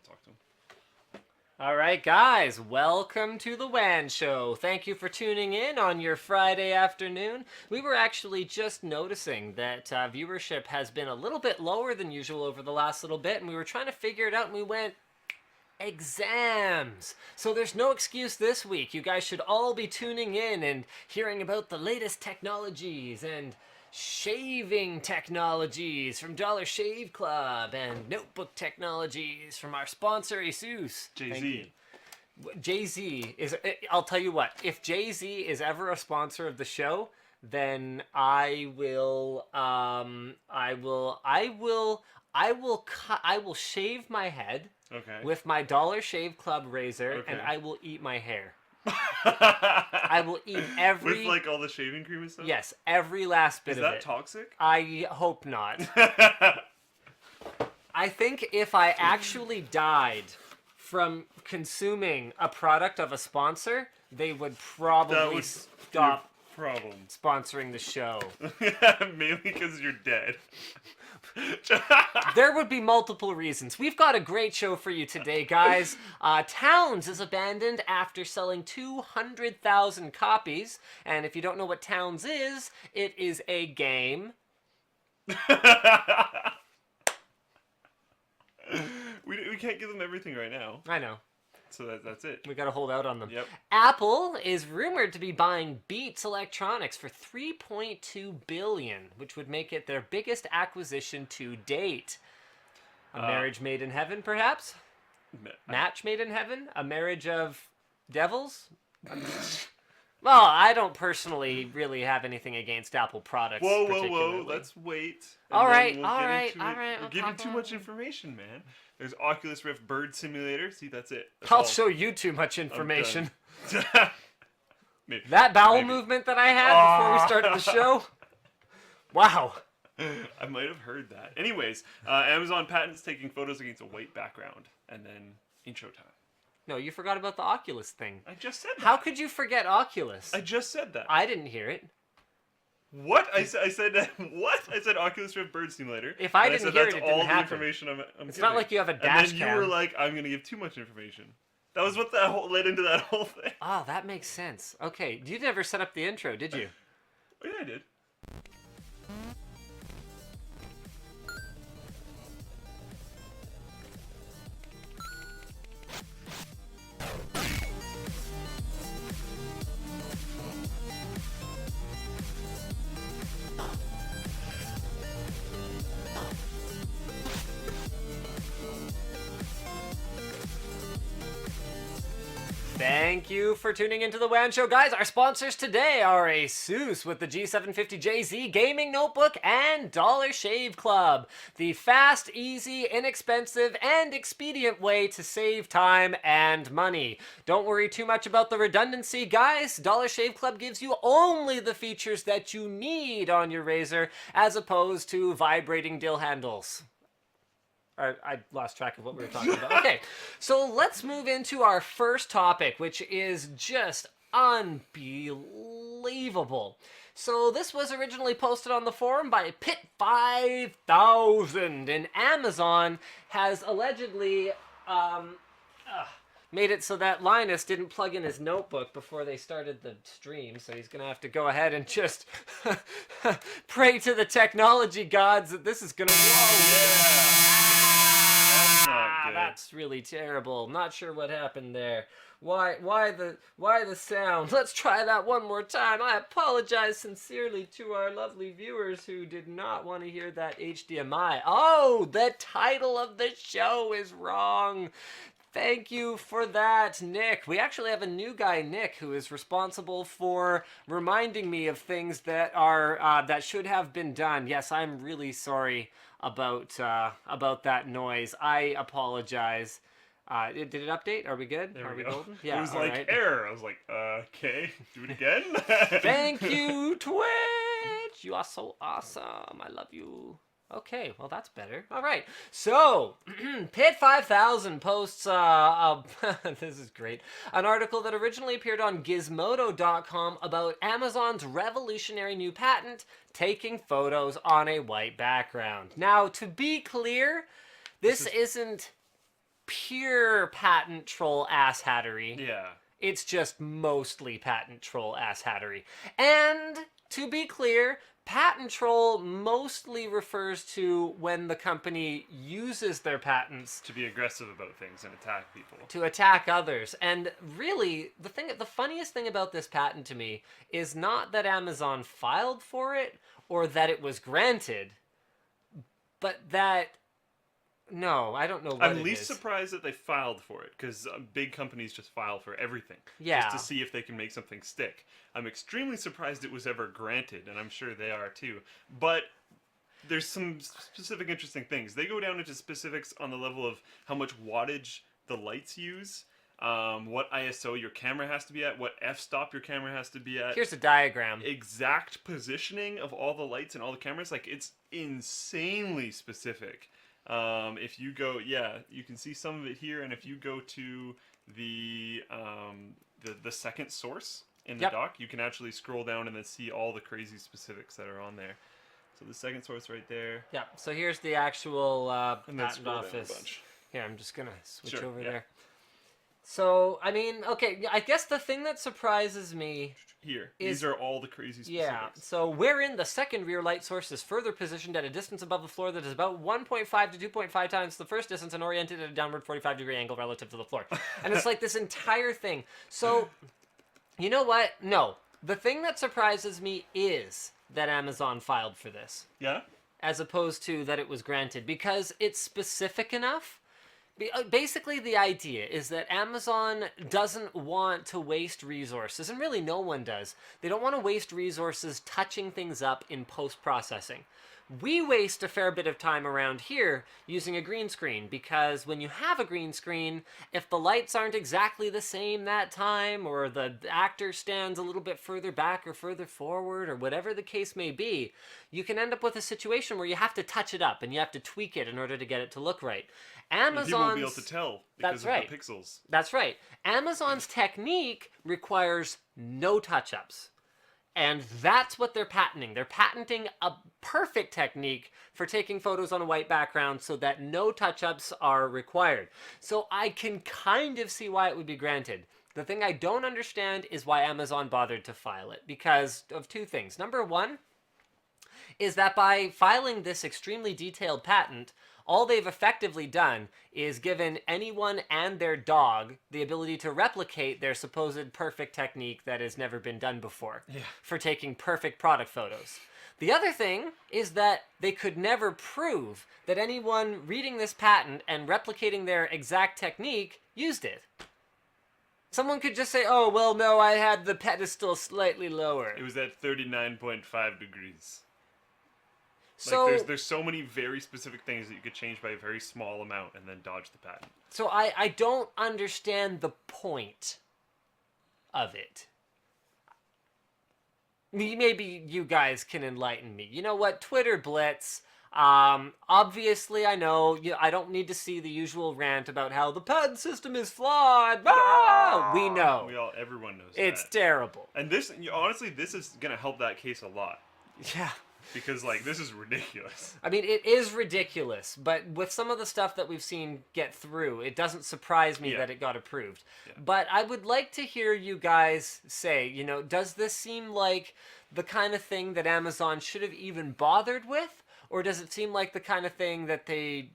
talk to him. All right, guys, welcome to the WAN show. Thank you for tuning in on your Friday afternoon. We were actually just noticing that viewership has been a little bit lower than usual over the last little bit, and we were trying to figure it out, and we went, exams. So there's no excuse this week. You guys should all be tuning in and hearing about the latest technologies and shaving technologies from Dollar Shave Club and notebook technologies from our sponsor ASUS. Jay-Z. Jay-Z is, I'll tell you what, if Jay-Z is ever a sponsor of the show, then I will shave my head with my Dollar Shave Club razor, and I will eat my hair. I will eat every... With, like, all the shaving cream and stuff? Yes, every last bit of it. Is that toxic? I hope not. I think if I actually died from consuming a product of a sponsor, they would probably stop sponsoring the show. Mainly because you're dead. There would be multiple reasons. We've got a great show for you today, guys. Towns is abandoned after selling 200,000 copies. And if you don't know what Towns is, it is a game. We can't give them everything right now. I know. So that's it. We gotta hold out on them. Yep. Apple is rumored to be buying Beats Electronics for $3.2 billion, which would make it their biggest acquisition to date. A marriage made in heaven, perhaps? Match made in heaven? A marriage of devils? Well, I don't personally really have anything against Apple products. Whoa. Let's wait. All right. We're giving too much information, man. There's Oculus Rift Bird Simulator. See, that's it. I'll show you too much information. Maybe. That bowel movement that I had before we started the show. Wow. I might have heard that. Anyways, Amazon patents taking photos against a white background. And then intro time. No, you forgot about the Oculus thing. I just said that. How could you forget Oculus? I just said that. I didn't hear it. What? I said what? I said Oculus Rift Bird Simulator. If I didn't hear it, it didn't happen. That's all the information I'm It's giving. not like you have a dash And then cam. you were like, I'm going to give too much information. That was what led into that whole thing. Oh, that makes sense. Okay, you never set up the intro, did you? Oh, yeah, I did. Thank you for tuning into the WAN Show, guys. Our sponsors today are ASUS with the G750JZ gaming notebook and Dollar Shave Club, the fast, easy, inexpensive, and expedient way to save time and money. Don't worry too much about the redundancy, guys. Dollar Shave Club gives you only the features that you need on your razor, as opposed to vibrating dill handles. I lost track of what we were talking about. Okay, so let's move into our first topic, which is just unbelievable. So this was originally posted on the forum by Pit5000, and Amazon has allegedly made it so that Linus didn't plug in his notebook before they started the stream, so he's going to have to go ahead and just pray to the technology gods that this is going to... That's really terrible. Not sure what happened there. Why the sound? Let's try that one more time. I apologize sincerely to our lovely viewers who did not want to hear that HDMI. Oh, the title of the show is wrong. Thank you for that, Nick. We actually have a new guy, Nick, who is responsible for reminding me of things that are that should have been done. Yes, I'm really sorry about that noise. I apologize. Did it update? Are we good? There are we we go. golden? Yeah. It was like error. I was like, okay, do it again. Thank you, Twitch. You are so awesome. I love you. Okay, well that's better. All right, so Pit5000 posts, this is great, an article that originally appeared on Gizmodo.com about Amazon's revolutionary new patent, taking photos on a white background. Now, to be clear, this isn't pure patent troll asshattery. Yeah. It's just mostly patent troll asshattery. And to be clear, patent troll mostly refers to when the company uses their patents To be aggressive about things and attack people. to attack others. And really, the funniest thing about this patent to me is not that Amazon filed for it or that it was granted, but that no, I don't know what I'm it least is. surprised that they filed for it, because big companies just file for everything. Yeah. Just to see if they can make something stick. I'm extremely surprised it was ever granted, and I'm sure they are too. But there's some specific interesting things. They go down into specifics on the level of how much wattage the lights use, what ISO your camera has to be at, what f-stop your camera has to be at. Here's a diagram. Exact positioning of all the lights and all the cameras. Like, it's insanely specific. If you go, you can see some of it here, and if you go to the second source in the doc, you can actually scroll down and then see all the crazy specifics that are on there. So the second source right there. Yeah, so here's the actual And then patent scroll down a office. bunch. Here, I'm just gonna switch Sure, over yeah. there. So, I mean, okay, I guess the thing that surprises me Here, is- these are all the crazy specifics. yeah, so wherein the second rear light source is further positioned at a distance above the floor that is about 1.5 to 2.5 times the first distance and oriented at a downward 45-degree angle relative to the floor. And it's like this entire thing. So, you know what? No. The thing that surprises me is that Amazon filed for this, Yeah? as opposed to that it was granted, because it's specific enough. Basically, the idea is that Amazon doesn't want to waste resources, and really no one does. They don't want to waste resources touching things up in post-processing. We waste a fair bit of time around here using a green screen, because when you have a green screen, if the lights aren't exactly the same that time, or the actor stands a little bit further back or further forward, or whatever the case may be, you can end up with a situation where you have to touch it up and you have to tweak it in order to get it to look right. And people won't be able to tell because of right. the pixels. That's right. Amazon's technique requires no touch-ups. And that's what they're patenting. They're patenting a perfect technique for taking photos on a white background so that no touch-ups are required. So I can kind of see why it would be granted. The thing I don't understand is why Amazon bothered to file it, because of two things. Number one is that by filing this extremely detailed patent, all they've effectively done is given anyone and their dog the ability to replicate their supposed perfect technique that has never been done before for taking perfect product photos. The other thing is that they could never prove that anyone reading this patent and replicating their exact technique used it. Someone could just say, oh, well, no, I had the pedestal slightly lower. It was at 39.5 degrees. So, Like, there's so many very specific things that you could change by a very small amount and then dodge the patent. so I don't understand the point of it. Maybe you guys can enlighten me. You know what? Twitter Blitz. Obviously, I know I don't need to see the usual rant about how the patent system is flawed. Ah! We know. Everyone knows It's that. terrible. And this, honestly, this is gonna help that case a lot. Yeah. Because, like, this is ridiculous. I mean, it is ridiculous, but with some of the stuff that we've seen get through, it doesn't surprise me that it got approved. Yeah. But I would like to hear you guys say, does this seem like the kind of thing that Amazon should have even bothered with? Or does it seem like the kind of thing that they...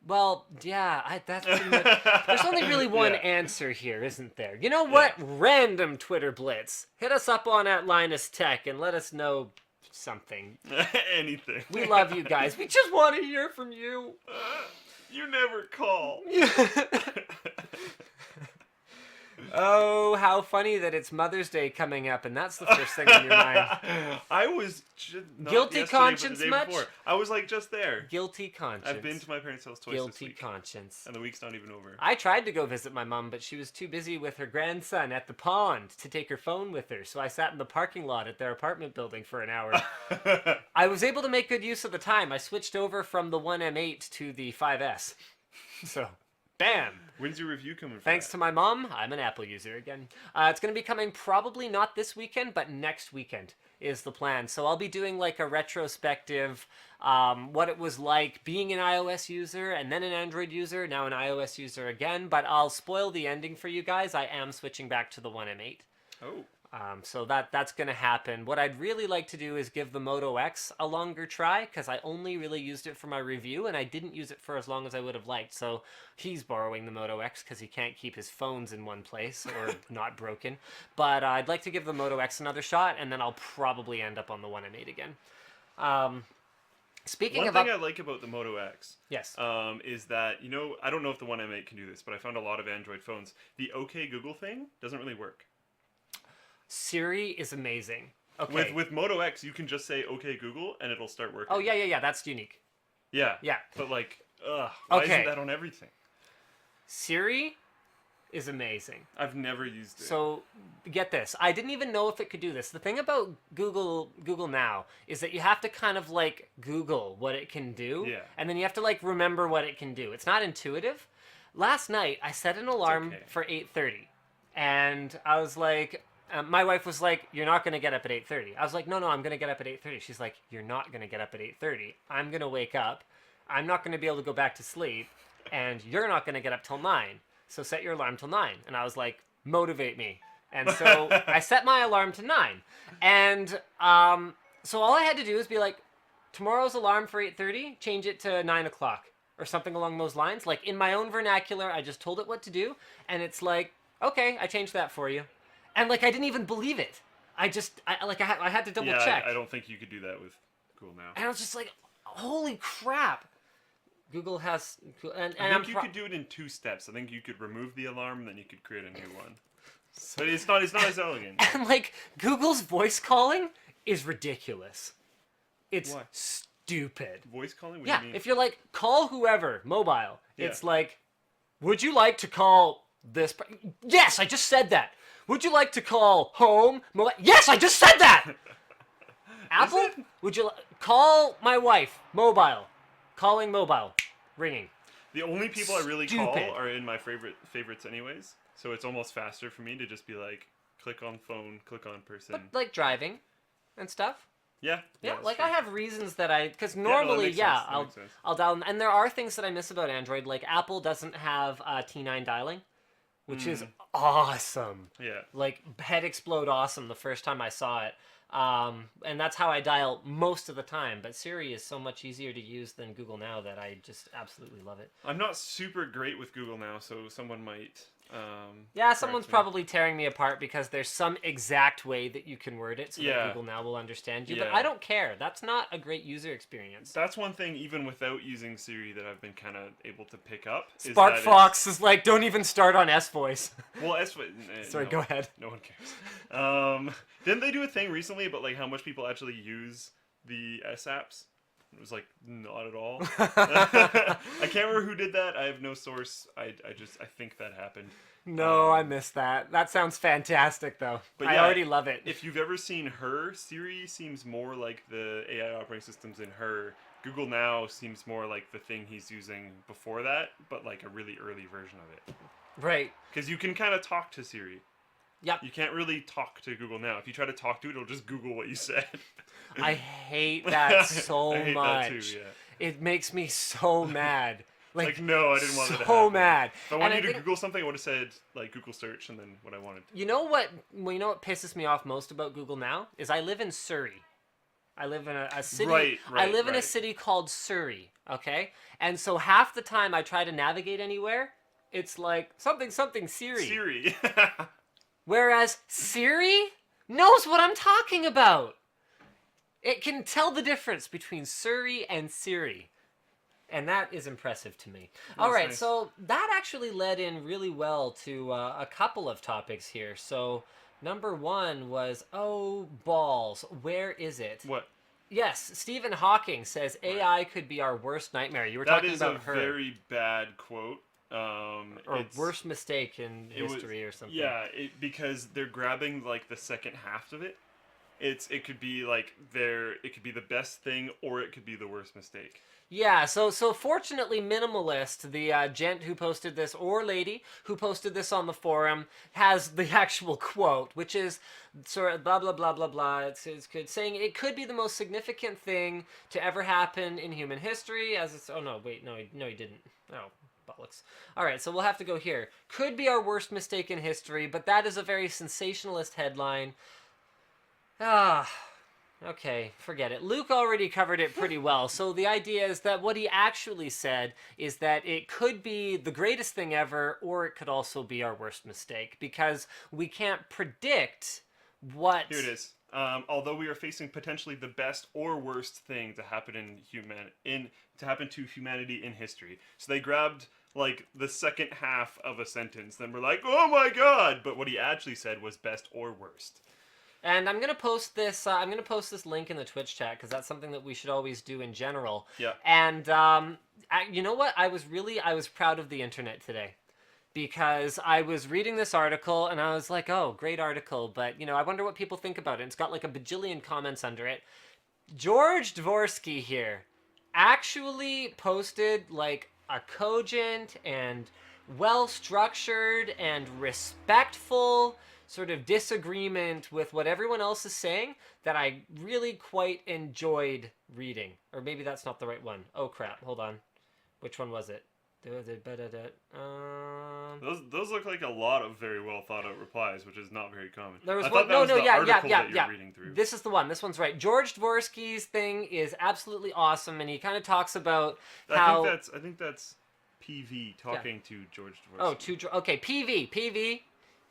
Well, yeah, that's pretty much... There's only really one answer here, isn't there? You know what? Random Twitter Blitz. Hit us up on @LinusTech and let us know something. Anything. We love you guys. We just want to hear from you. You never call. Oh, how funny that it's Mother's Day coming up, and that's the first thing on your mind. I was not Guilty yesterday, but conscience the day much? before. I was like just there. Guilty conscience. I've been to my parents' house twice this Guilty week, conscience. and the week's not even over. I tried to go visit my mom, but she was too busy with her grandson at the pond to take her phone with her, so I sat in the parking lot at their apartment building for an hour. I was able to make good use of the time. I switched over from the 1M8 to the 5S. So, bam! When's your review coming? Thanks to my mom, I'm an Apple user again. It's going to be coming probably not this weekend, but next weekend is the plan. So I'll be doing like a retrospective, what it was like being an iOS user and then an Android user, now an iOS user again. But I'll spoil the ending for you guys. I am switching back to the 1 M8. Oh. So that's going to happen. What I'd really like to do is give the Moto X a longer try, because I only really used it for my review, and I didn't use it for as long as I would have liked. So he's borrowing the Moto X because he can't keep his phones in one place or not broken. But I'd like to give the Moto X another shot, and then I'll probably end up on the 1 M8 again. Speaking One of thing I like about the Moto X, yes, is that, you know, I don't know if the 1 M8 can do this, but I found a lot of Android phones. The OK Google thing doesn't really work. Siri is amazing. Okay. With Moto X, you can just say OK Google and it'll start working. Oh yeah, that's unique. Yeah. Yeah. But like, why Okay. isn't that on everything? Siri is amazing. I've never used it. So get this. I didn't even know if it could do this. The thing about Google Now is that you have to kind of like Google what it can do. Yeah. And then you have to like remember what it can do. It's not intuitive. Last night I set an alarm for 8:30, and I was like, my wife was like, "You're not going to get up at 8:30." I was like, "No, I'm going to get up at 8:30." She's like, "You're not going to get up at 8:30. I'm going to wake up. I'm not going to be able to go back to sleep, and you're not going to get up till 9. So set your alarm till 9." And I was like, "Motivate me." And so I set my alarm to 9. And so all I had to do is be like, tomorrow's alarm for 8:30, change it to 9 o'clock or something along those lines. Like in my own vernacular, I just told it what to do. And it's like, okay, I changed that for you. And like I didn't even believe it. I had to double check. I don't think you could do that with Google Now. And I was just like, holy crap. Google has, and I think you could do it in 2 steps. I think you could remove the alarm, then you could create a new one. But it's not as elegant. And like Google's voice calling is ridiculous. It's What? stupid. Voice calling? What Yeah, do you mean? if you're like, call whoever, mobile, Yeah. it's like, would you like to call this? Yes, I just said that. Would you like to call home? Yes, I just said that. Apple, would you call my wife? Mobile, calling mobile, ringing. The only people I really Stupid. call are in my favorites anyways. So it's almost faster for me to just be like, click on phone, click on person. But like driving and stuff. Yeah. Yeah, that's like true. I have reasons that because no, that normally, makes sense. That I'll makes sense. I'll dial, and there are things that I miss about Android. Like Apple doesn't have T9 dialing, which is awesome. Yeah. Like head explode awesome the first time I saw it. And that's how I dial most of the time. But Siri is so much easier to use than Google Now that I just absolutely love it. I'm not super great with Google Now, so someone might. Yeah, someone's correct me. probably tearing me apart because there's some exact way that you can word it so that Yeah. Google Now will understand you. But Yeah. I don't care. That's not a great user experience. That's one thing, even without using Siri, that I've been kind of able to pick up. is Spark that Fox is like, don't even start on S voice. Well, Sorry, no, go ahead. No one cares. Didn't they do a thing recently about like how much people actually use the S apps? It was like not at all. I can't remember who did that. I have no source. I think that happened. No, I missed that. That sounds fantastic, though. But I yeah, already love it. If you've ever seen her, Siri seems more like the AI operating systems in her. Google Now seems more like the thing he's using before that, but like a really early version of it. Right. Because you can kind of talk to Siri. Yep. You can't really talk to Google Now. If you try to talk to it, it'll just Google what you said. I hate that so I hate much. that too, yeah. It makes me so mad. Like, no, I didn't want it to so happen. mad. If I And wanted I you to think- Google something, I would have said like Google search and then what I wanted. You know what? Well, you know what pisses me off most about Google Now is I live in Surrey. I live in a city. Right, I live in a right. city called Surrey. Okay, and so half the time I try to navigate anywhere, it's like something Siri. Siri. Whereas Siri knows what I'm talking about. It can tell the difference between Surrey and Siri. And that is impressive to me. All right, nice. so that actually led in really well to a couple of topics here. So number one was, oh, balls, where is it? What? Yes, Stephen Hawking says AI could be our worst nightmare. You were That talking is about a her. very bad quote. Or It's- worst mistake in it was- history or something. Yeah, because they're grabbing like the second half of it. it could be like it could be the best thing or it could be the worst mistake. Yeah, so fortunately, Minimalist, the gent who posted this, or lady who posted this on the forum, has the actual quote, which is sort of blah, blah, blah, blah, blah. It's good, saying it could be the most significant thing to ever happen in human history, as it's... Oh, no, wait, no, he didn't. Oh, bollocks. All right, so we'll have to go here. Could be our worst mistake in history, but that is a very sensationalist headline. Ah... Okay, forget it. Luke already covered it pretty well. So the idea is that what he actually said is that it could be the greatest thing ever, or it could also be our worst mistake, because we can't predict what... Here it is. Although we are facing potentially the best or worst thing to happen to humanity in history. So they grabbed like the second half of a sentence, then we're like, oh my god! But what he actually said was best or worst. And I'm gonna post this. I'm gonna post this link in the Twitch chat because that's something that we should always do in general. Yeah. And you know what? I was proud of the internet today, because I was reading this article and I was like, oh, great article, but I wonder what people think about it. It's got like a bajillion comments under it. George Dvorsky here actually posted like a cogent and well-structured and respectful sort of disagreement with what everyone else is saying that I really quite enjoyed reading. Or maybe that's not the right one. Oh crap, hold on. Which one was it? Those look like a lot of very well thought out replies, which is not very common. There was I thought that was the article that you're reading through. This is the one. This one's right. George Dvorsky's thing is absolutely awesome, and he kind of talks about how... I think that's PV talking to George Dvorsky. Oh, okay, PV.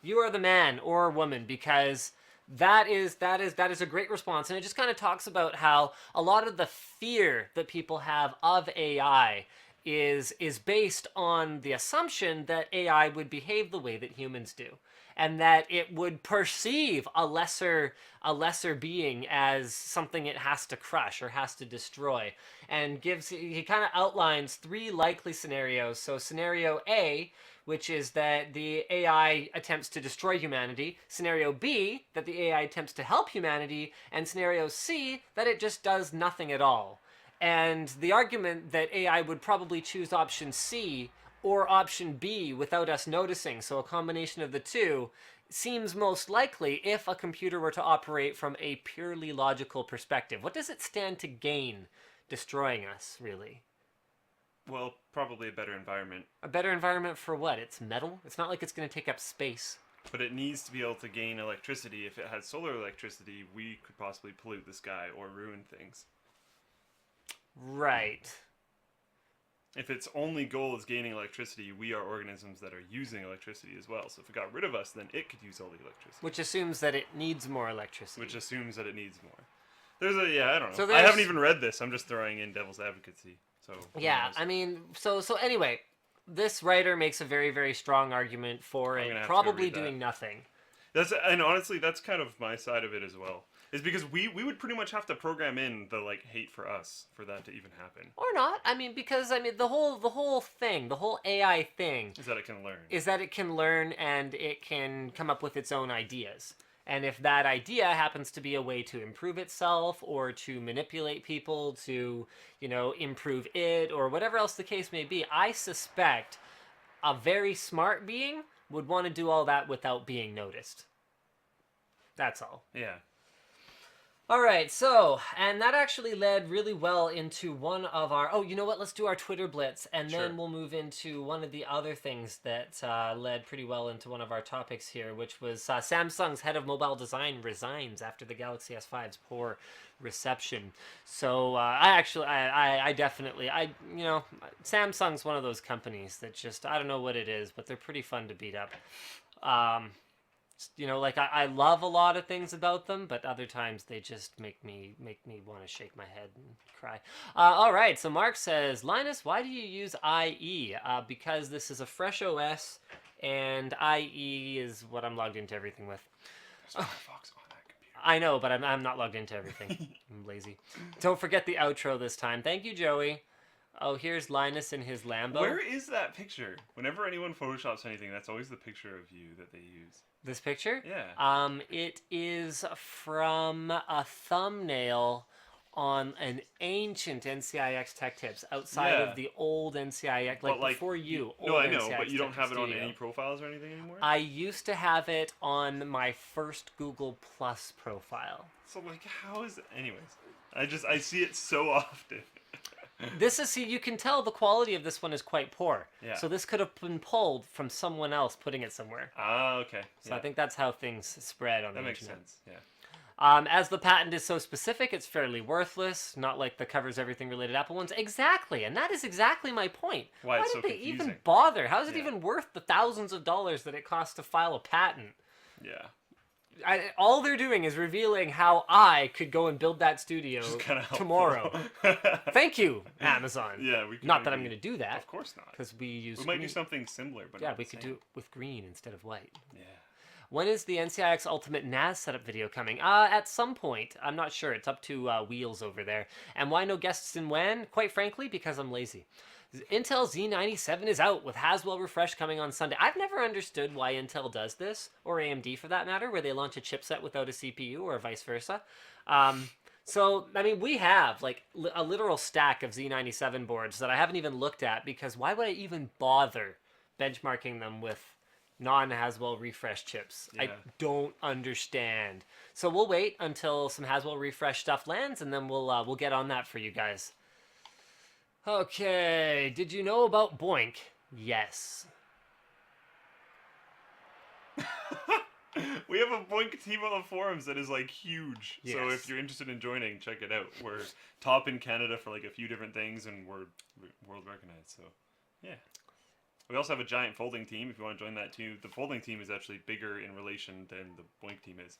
You are the man or woman, because that is a great response, and it just kind of talks about how a lot of the fear that people have of AI is based on the assumption that AI would behave the way that humans do, and that it would perceive a lesser being as something it has to crush or has to destroy, and he kind of outlines 3 likely scenarios. So scenario A, which is that the AI attempts to destroy humanity, scenario B, that the AI attempts to help humanity, and scenario C, that it just does nothing at all. And the argument that AI would probably choose option C or option B without us noticing, so a combination of the two, seems most likely if a computer were to operate from a purely logical perspective. What does it stand to gain destroying us, really? Well, probably a better environment. A better environment for what? It's metal? It's not like it's going to take up space. But it needs to be able to gain electricity. If it had solar electricity, we could possibly pollute the sky or ruin things. Right. If its only goal is gaining electricity, we are organisms that are using electricity as well. So if it got rid of us, then it could use all the electricity. Which assumes that it needs more electricity. Which assumes that it needs more. I don't know. So I haven't even read this. I'm just throwing in devil's advocacy. So yeah, I mean, so anyway, this writer makes a very, very strong argument for it probably doing nothing. And honestly, that's kind of my side of it as well. Is because we would pretty much have to program in the hate for us for that to even happen. Or not. Because the whole thing, the whole AI thing is that it can learn. Is that it can learn and it can come up with its own ideas. And if that idea happens to be a way to improve itself or to manipulate people to, improve it or whatever else the case may be, I suspect a very smart being would want to do all that without being noticed. That's all. Yeah. All right, so, and that actually led really well into one of our... Oh, you know what? Let's do our Twitter Blitz, and then we'll move into one of the other things that led pretty well into one of our topics here, which was Samsung's head of mobile design resigns after the Galaxy S5's poor reception. So, I definitely, Samsung's one of those companies that just, I don't know what it is, but they're pretty fun to beat up. I love a lot of things about them, but other times they just make me want to shake my head and cry. All right, so Mark says, Linus, why do you use IE? Because this is a fresh OS, and IE is what I'm logged into everything with. There's Firefox on that computer. I know, but I'm not logged into everything. I'm lazy. Don't forget the outro this time. Thank you, Joey. Oh, here's Linus in his Lambo. Where is that picture? Whenever anyone photoshops anything, that's always the picture of you that they use. This picture? Yeah. It is from a thumbnail on an ancient NCIX Tech Tips outside of the old NCIX, like before you. No, I know, but you don't have it on any profiles or anything anymore? I used to have it on my first Google Plus profile. So, like, how is it? Anyways, I see it so often. You can tell the quality of this one is quite poor. Yeah. So this could have been pulled from someone else putting it somewhere. Ah, okay. So I think that's how things spread on the internet. internet. That makes sense, yeah. As the patent is so specific, it's fairly worthless, not like the covers everything related Apple ones. Exactly, and that is exactly my point. Why it's did so they confusing? even bother? How is it even worth the thousands of dollars that it costs to file a patent? Yeah. All they're doing is revealing how I could go and build that studio tomorrow. Thank you, Amazon. Yeah, we could. Not that I'm going to do that. Of course not. Because we might do something similar, but yeah, we could do it with green instead of white. Yeah. When is the NCIX Ultimate NAS setup video coming? At some point. I'm not sure. It's up to Wheels over there. And why no guests in WAN? Quite frankly, because I'm lazy. Intel Z97 is out with Haswell refresh coming on Sunday. I've never understood why Intel does this, or AMD for that matter, where they launch a chipset without a CPU or vice versa. So, I mean, we have like a literal stack of Z97 boards that I haven't even looked at because why would I even bother benchmarking them with non-Haswell refresh chips? Yeah. I don't understand. So we'll wait until some Haswell refresh stuff lands, and then we'll get on that for you guys. Okay, did you know about Boink? Yes. We have a Boink team on the forums that is like huge. Yes. So if you're interested in joining, check it out. We're top in Canada for like a few different things, and we're world recognized. So yeah. We also have a giant folding team if you want to join that too. The folding team is actually bigger in relation than the Boink team is.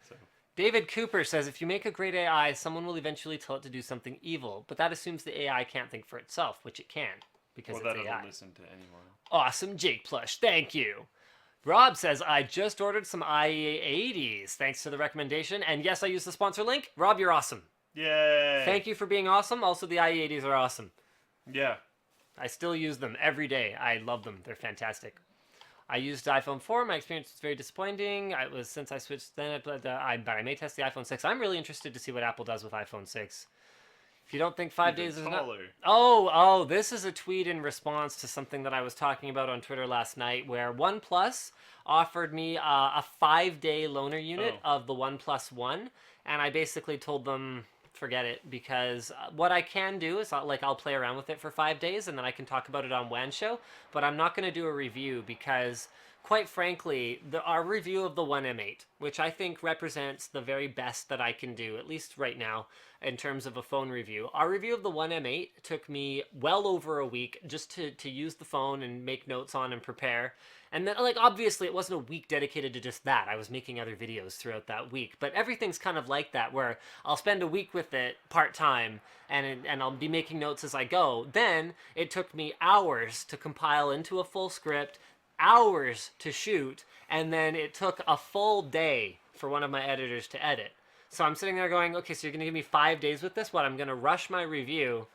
So. David Cooper says, if you make a great AI, someone will eventually tell it to do something evil, but that assumes the AI can't think for itself, which it can, because it's AI. Well, that doesn't listen to anyone. Awesome, Jake Plush, thank you. Rob says, I just ordered some IE80s, thanks to the recommendation, and yes, I used the sponsor link. Rob, you're awesome. Yay! Thank you for being awesome. Also, the IE80s are awesome. Yeah. I still use them every day. I love them. They're fantastic. I used iPhone 4. My experience was very disappointing. It was since I switched then, but I may test the iPhone 6. I'm really interested to see what Apple does with iPhone 6. If you don't think 5 days is enough. Oh, this is a tweet in response to something that I was talking about on Twitter last night where OnePlus offered me a 5-day loaner unit of the OnePlus One, and I basically told them, forget it, because what I can do is I'll play around with it for 5 days and then I can talk about it on WAN Show, but I'm not going to do a review because, quite frankly, our review of the One M8, which I think represents the very best that I can do, at least right now, in terms of a phone review. Our review of the One M8 took me well over a week just to use the phone and make notes on and prepare. And then, like, obviously it wasn't a week dedicated to just that. I was making other videos throughout that week. But everything's kind of like that, where I'll spend a week with it part-time, and I'll be making notes as I go. Then it took me hours to compile into a full script, hours to shoot, and then it took a full day for one of my editors to edit. So I'm sitting there going, okay, so you're going to give me 5 days with this? What, I'm going to rush my review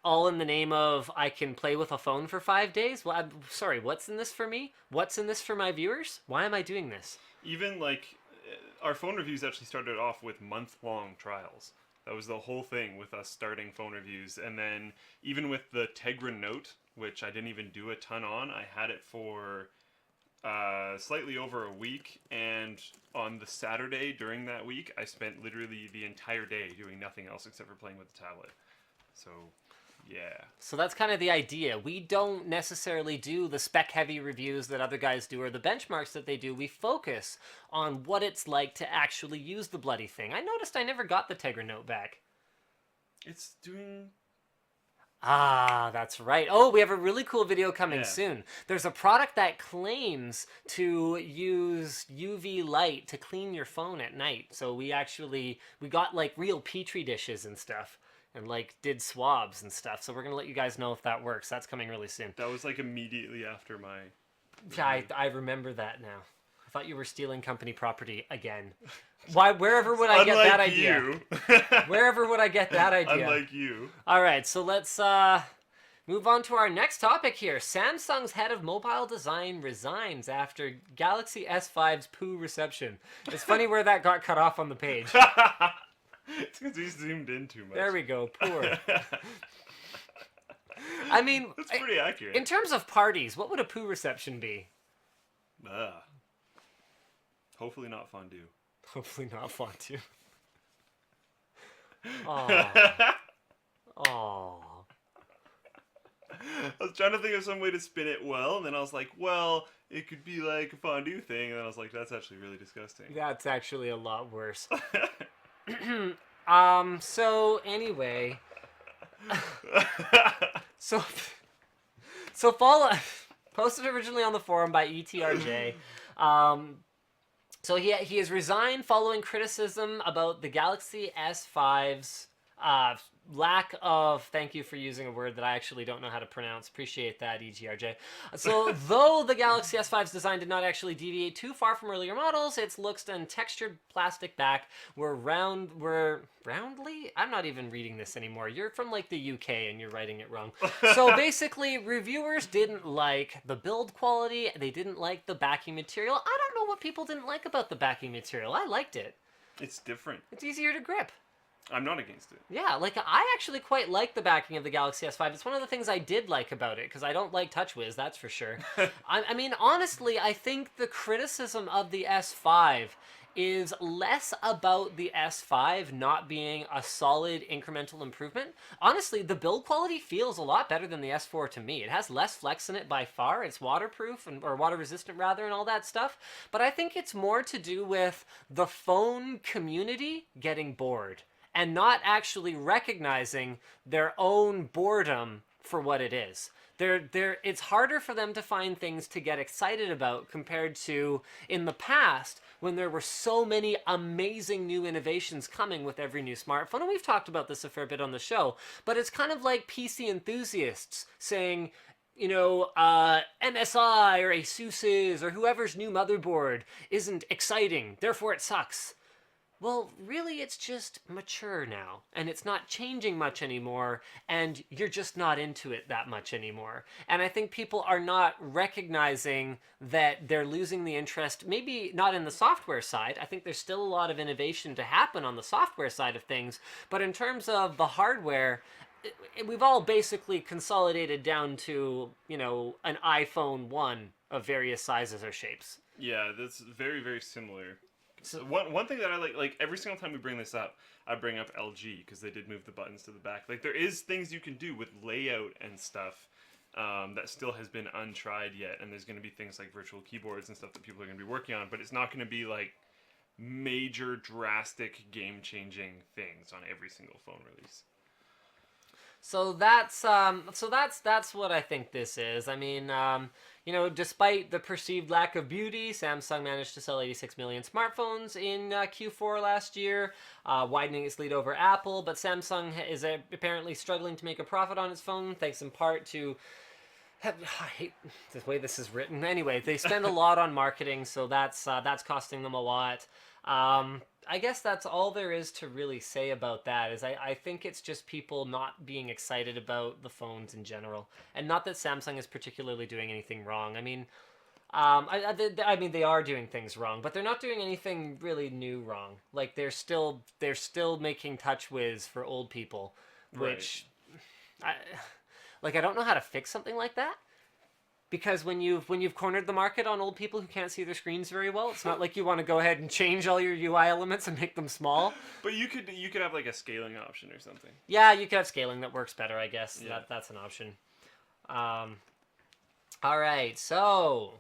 all in the name of I can play with a phone for 5 days? Well, I'm sorry, what's in this for me? What's in this for my viewers? Why am I doing this? Even, like, our phone reviews actually started off with month-long trials. That was the whole thing with us starting phone reviews. And then even with the Tegra Note, which I didn't even do a ton on, I had it for slightly over a week. And on the Saturday during that week, I spent literally the entire day doing nothing else except for playing with the tablet. So... yeah. So that's kind of the idea. We don't necessarily do the spec-heavy reviews that other guys do or the benchmarks that they do. We focus on what it's like to actually use the bloody thing. I noticed I never got the Tegra Note back. It's doing... ah, that's right. Oh, we have a really cool video coming soon. There's a product that claims to use UV light to clean your phone at night. So we got like real Petri dishes and stuff. And, like, did swabs and stuff. So we're going to let you guys know if that works. That's coming really soon. That was, like, immediately after my... Yeah, I remember that now. I thought you were stealing company property again. Why? Wherever would I get that idea? Wherever would I get that idea? Unlike you. All right, so let's move on to our next topic here. Samsung's head of mobile design resigns after Galaxy S5's poo reception. It's funny where that got cut off on the page. It's because we zoomed in too much. There we go. Poor. I mean, that's pretty accurate. In terms of parties, what would a poo reception be? Hopefully not fondue. Hopefully not fondue. Aww. Aww. I was trying to think of some way to spin it well, and then I was like, well, it could be like a fondue thing, and then I was like, that's actually really disgusting. That's actually a lot worse. So anyway, so follow posted originally on the forum by ETRJ. So he has resigned following criticism about the Galaxy S5's lack of, thank you for using a word that I actually don't know how to pronounce. Appreciate that, ETRJ. So, though the Galaxy S5's design did not actually deviate too far from earlier models, its looks and textured plastic back were roundly? I'm not even reading this anymore. You're from like the UK and you're writing it wrong. So basically, reviewers didn't like the build quality. They didn't like the backing material. I don't know what people didn't like about the backing material. I liked it. It's different. It's easier to grip. I'm not against it. Yeah, like I actually quite like the backing of the Galaxy S5. It's one of the things I did like about it, because I don't like TouchWiz, that's for sure. I mean, honestly, I think the criticism of the S5 is less about the S5 not being a solid incremental improvement. Honestly, the build quality feels a lot better than the S4 to me. It has less flex in it by far. It's waterproof, or water resistant rather, and all that stuff. But I think it's more to do with the phone community getting bored and not actually recognizing their own boredom for what it is. It's harder for them to find things to get excited about compared to in the past when there were so many amazing new innovations coming with every new smartphone. And we've talked about this a fair bit on the show, but it's kind of like PC enthusiasts saying, you know, MSI or ASUS's or whoever's new motherboard isn't exciting, therefore it sucks. Well, really, it's just mature now, and it's not changing much anymore, and you're just not into it that much anymore. And I think people are not recognizing that they're losing the interest, maybe not in the software side. I think there's still a lot of innovation to happen on the software side of things, but in terms of the hardware, we've all basically consolidated down to, you know, an iPhone 1 of various sizes or shapes. Yeah, that's very, very similar. So one thing that I like every single time we bring this up, I bring up LG because they did move the buttons to the back. Like there is things you can do with layout and stuff that still has been untried yet, and there's going to be things like virtual keyboards and stuff that people are going to be working on, but it's not going to be like major, drastic, game-changing things on every single phone release. So that's what I think this is. I mean, you know, despite the perceived lack of beauty, Samsung managed to sell 86 million smartphones in Q4 last year, widening its lead over Apple. But Samsung is apparently struggling to make a profit on its phone, thanks in part to I hate the way this is written. Anyway, they spend a lot on marketing, so that's costing them a lot. I guess that's all there is to really say about that. Is I think it's just people not being excited about the phones in general, and not that Samsung is particularly doing anything wrong. I mean, I mean they are doing things wrong, but they're not doing anything really new wrong. Like they're still making TouchWiz for old people, which I don't know how to fix something like that. Because when you've cornered the market on old people who can't see their screens very well, it's not like you want to go ahead and change all your UI elements and make them small. But you could have like a scaling option or something. Yeah, you could have scaling that works better, I guess. Yeah. That's an option. All right, so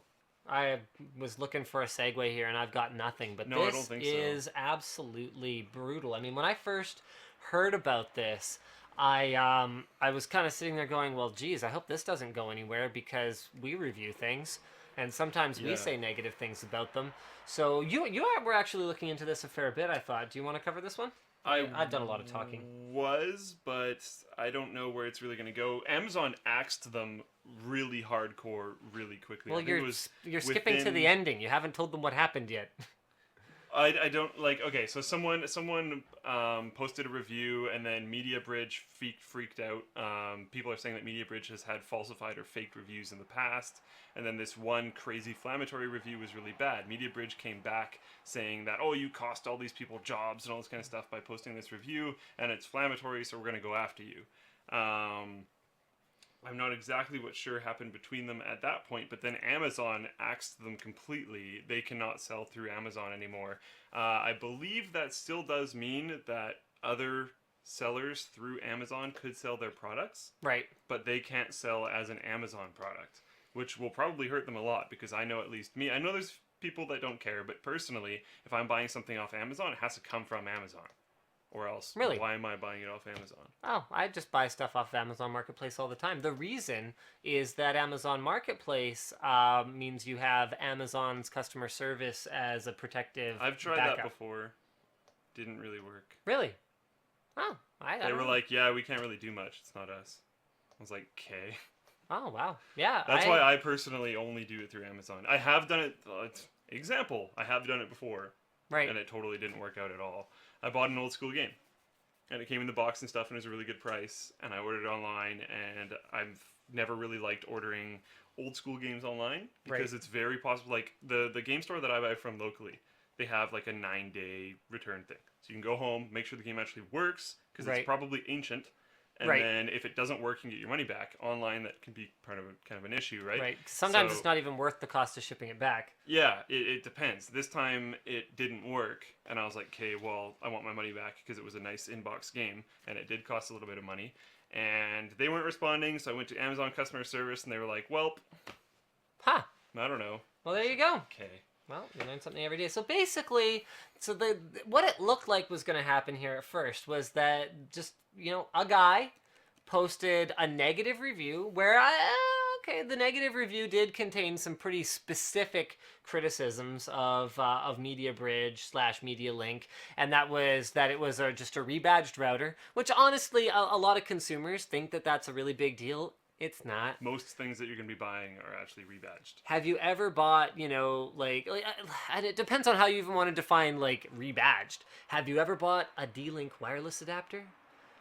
I was looking for a segue here, and I've got nothing. But No, I this don't think so. is absolutely brutal. I mean, when I first heard about this, I was kind of sitting there going, well, geez, I hope this doesn't go anywhere because we review things, and sometimes we say negative things about them. So you were actually looking into this a fair bit, I thought. Do you want to cover this one? I've done a lot of talking. But I don't know where it's really going to go. Amazon axed them really hardcore really quickly. Well, I think it was you're skipping to within- the ending. You haven't told them what happened yet. I don't like. Okay, so someone posted a review, and then MediaBridge freaked out. People are saying that MediaBridge has had falsified or faked reviews in the past, and then this one crazy inflammatory review was really bad. MediaBridge came back saying that, oh, you cost all these people jobs and all this kind of stuff by posting this review, and it's inflammatory, so we're going to go after you. I'm not exactly what sure happened between them at that point, but then Amazon axed them completely. They cannot sell through Amazon anymore. I believe that still does mean that other sellers through Amazon could sell their products, Right. but they can't sell as an Amazon product, which will probably hurt them a lot because I know at least me. I know there's people that don't care, but personally, if I'm buying something off Amazon, it has to come from Amazon. Or else, Really? why am I buying it off Amazon? Oh, I just buy stuff off Amazon Marketplace all the time. The reason is that Amazon Marketplace means you have Amazon's customer service as a protective I've tried backup. that before. Didn't really work. Really? Oh, I They don't were know. like, yeah, we can't really do much. It's not us. I was like, okay. Oh, wow. Yeah. That's why I personally only do it through Amazon. I have done it. Example, I have done it before. Right. And it totally didn't work out at all. I bought an old school game. And it came in the box and stuff, and it was a really good price. And I ordered it online, and I've never really liked ordering old school games online because Right. it's very possible. Like the game store that I buy from locally, they have like a 9-day return thing, so you can go home, make sure the game actually works because Right. it's probably ancient. And Right. then if it doesn't work, you can get your money back. Online, that can be kind of an issue, right? Right. Sometimes So- it's not even worth the cost of shipping it back. Yeah, it depends. This time it didn't work, and I was like, okay, well, I want my money back because it was a nice in-box game, and it did cost a little bit of money. And they weren't responding, so I went to Amazon customer service, and they were like, well, Huh. I don't know. Well, there you go. Okay. Well, you learn something every day. So basically, what it looked like was going to happen here at first was that just, a guy posted a negative review where the negative review did contain some pretty specific criticisms of MediaBridge / MediaLink, and that was that it was just a rebadged router, which honestly a lot of consumers think that that's a really big deal. It's not. Most things that you're going to be buying are actually rebadged. Have you ever bought, and it depends on how you even want to define, rebadged. Have you ever bought a D-Link wireless adapter?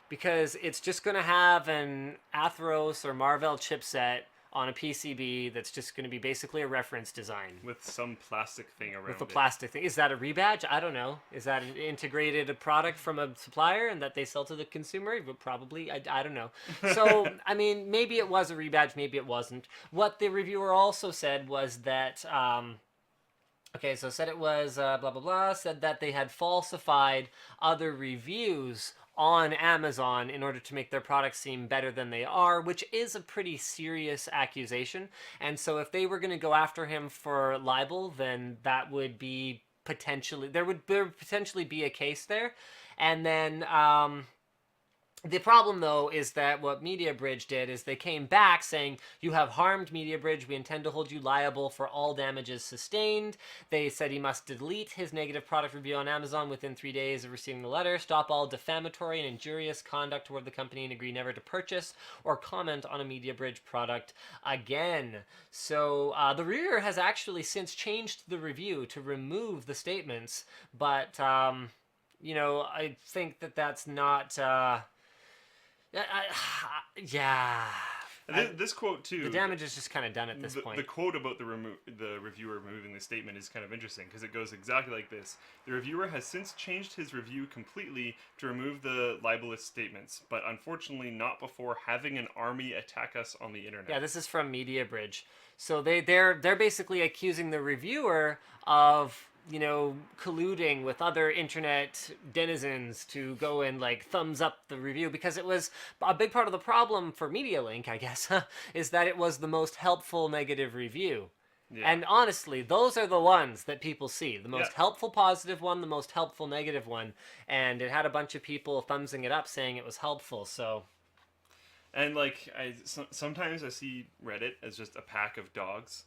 Because it's just going to have an Atheros or Marvell chipset on a PCB that's just going to be basically a reference design. With some plastic thing around With a it. plastic thing. Is that a rebadge? I don't know. Is that an integrated product from a supplier and that they sell to the consumer? But probably. I don't know. So, I mean, maybe it was a rebadge, maybe it wasn't. What the reviewer also said was that... said it was blah, blah, blah, said that they had falsified other reviews on Amazon in order to make their products seem better than they are, which is a pretty serious accusation. And so if they were going to go after him for libel, then that would be there would potentially be a case there. And then the problem, though, is that what MediaBridge did is they came back saying, you have harmed MediaBridge. We intend to hold you liable for all damages sustained. They said he must delete his negative product review on Amazon within 3 days of receiving the letter, stop all defamatory and injurious conduct toward the company, and agree never to purchase or comment on a MediaBridge product again. So the reviewer has actually since changed the review to remove the statements, but, I think that that's not... This quote too. The damage is just kind of done at this point. The quote about the reviewer removing the statement is kind of interesting because it goes exactly like this: the reviewer has since changed his review completely to remove the libelous statements, but unfortunately not before having an army attack us on the internet. Yeah, this is from MediaBridge. So they're basically accusing the reviewer of colluding with other internet denizens to go and thumbs up the review, because it was a big part of the problem for MediaLink, I guess, is that it was the most helpful negative review. Yeah. And honestly, those are the ones that people see. The most helpful positive one, the most helpful negative one. And it had a bunch of people thumbsing it up saying it was helpful, so... And sometimes I see Reddit as just a pack of dogs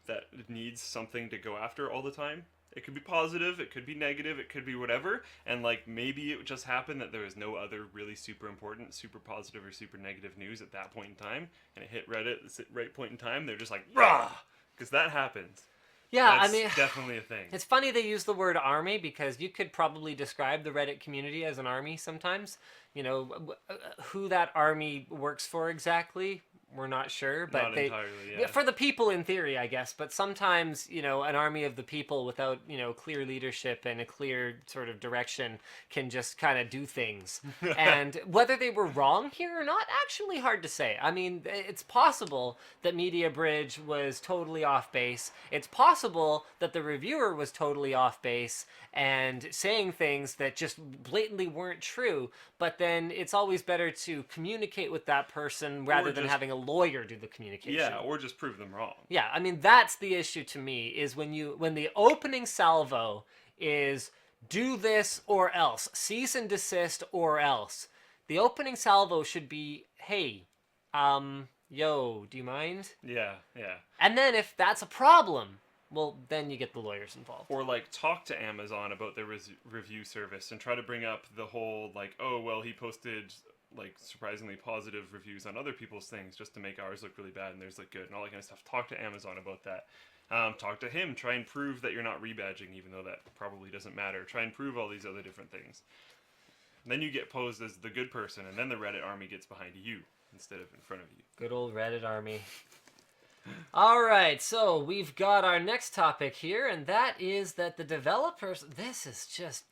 that needs something to go after all the time. It could be positive, it could be negative, it could be whatever, and like maybe it just happened that there was no other really super important, super positive or super negative news at that point in time, and it hit Reddit at the right point in time. They're just like rah, because that happens. Yeah, That's I mean, definitely a thing. it's funny they use the word army because you could probably describe the Reddit community as an army sometimes. Who that army works for exactly, we're not sure, but Not entirely, yeah. for the people in theory, I guess. But sometimes, an army of the people without, clear leadership and a clear sort of direction can just kind of do things. And whether they were wrong here or not, actually hard to say. I mean, it's possible that Media Bridge was totally off base. It's possible that the reviewer was totally off base and saying things that just blatantly weren't true. But then it's always better to communicate with that person rather than having a lawyer do the communication. Yeah, or just prove them wrong. Yeah, I mean, that's the issue to me, is when the opening salvo is do this or else, cease and desist or else. The opening salvo should be, hey, yo, do you mind? Yeah. And then if that's a problem, well, then you get the lawyers involved. Or like talk to Amazon about their review service and try to bring up the whole like, oh well, he posted like surprisingly positive reviews on other people's things just to make ours look really bad and theirs look good and all that kind of stuff. Talk to Amazon about that. Talk to him. Try and prove that you're not rebadging, even though that probably doesn't matter. Try and prove all these other different things. And then you get posed as the good person, and then the Reddit army gets behind you instead of in front of you. Good old Reddit army. All right, so we've got our next topic here, and that is that the developers... This is just...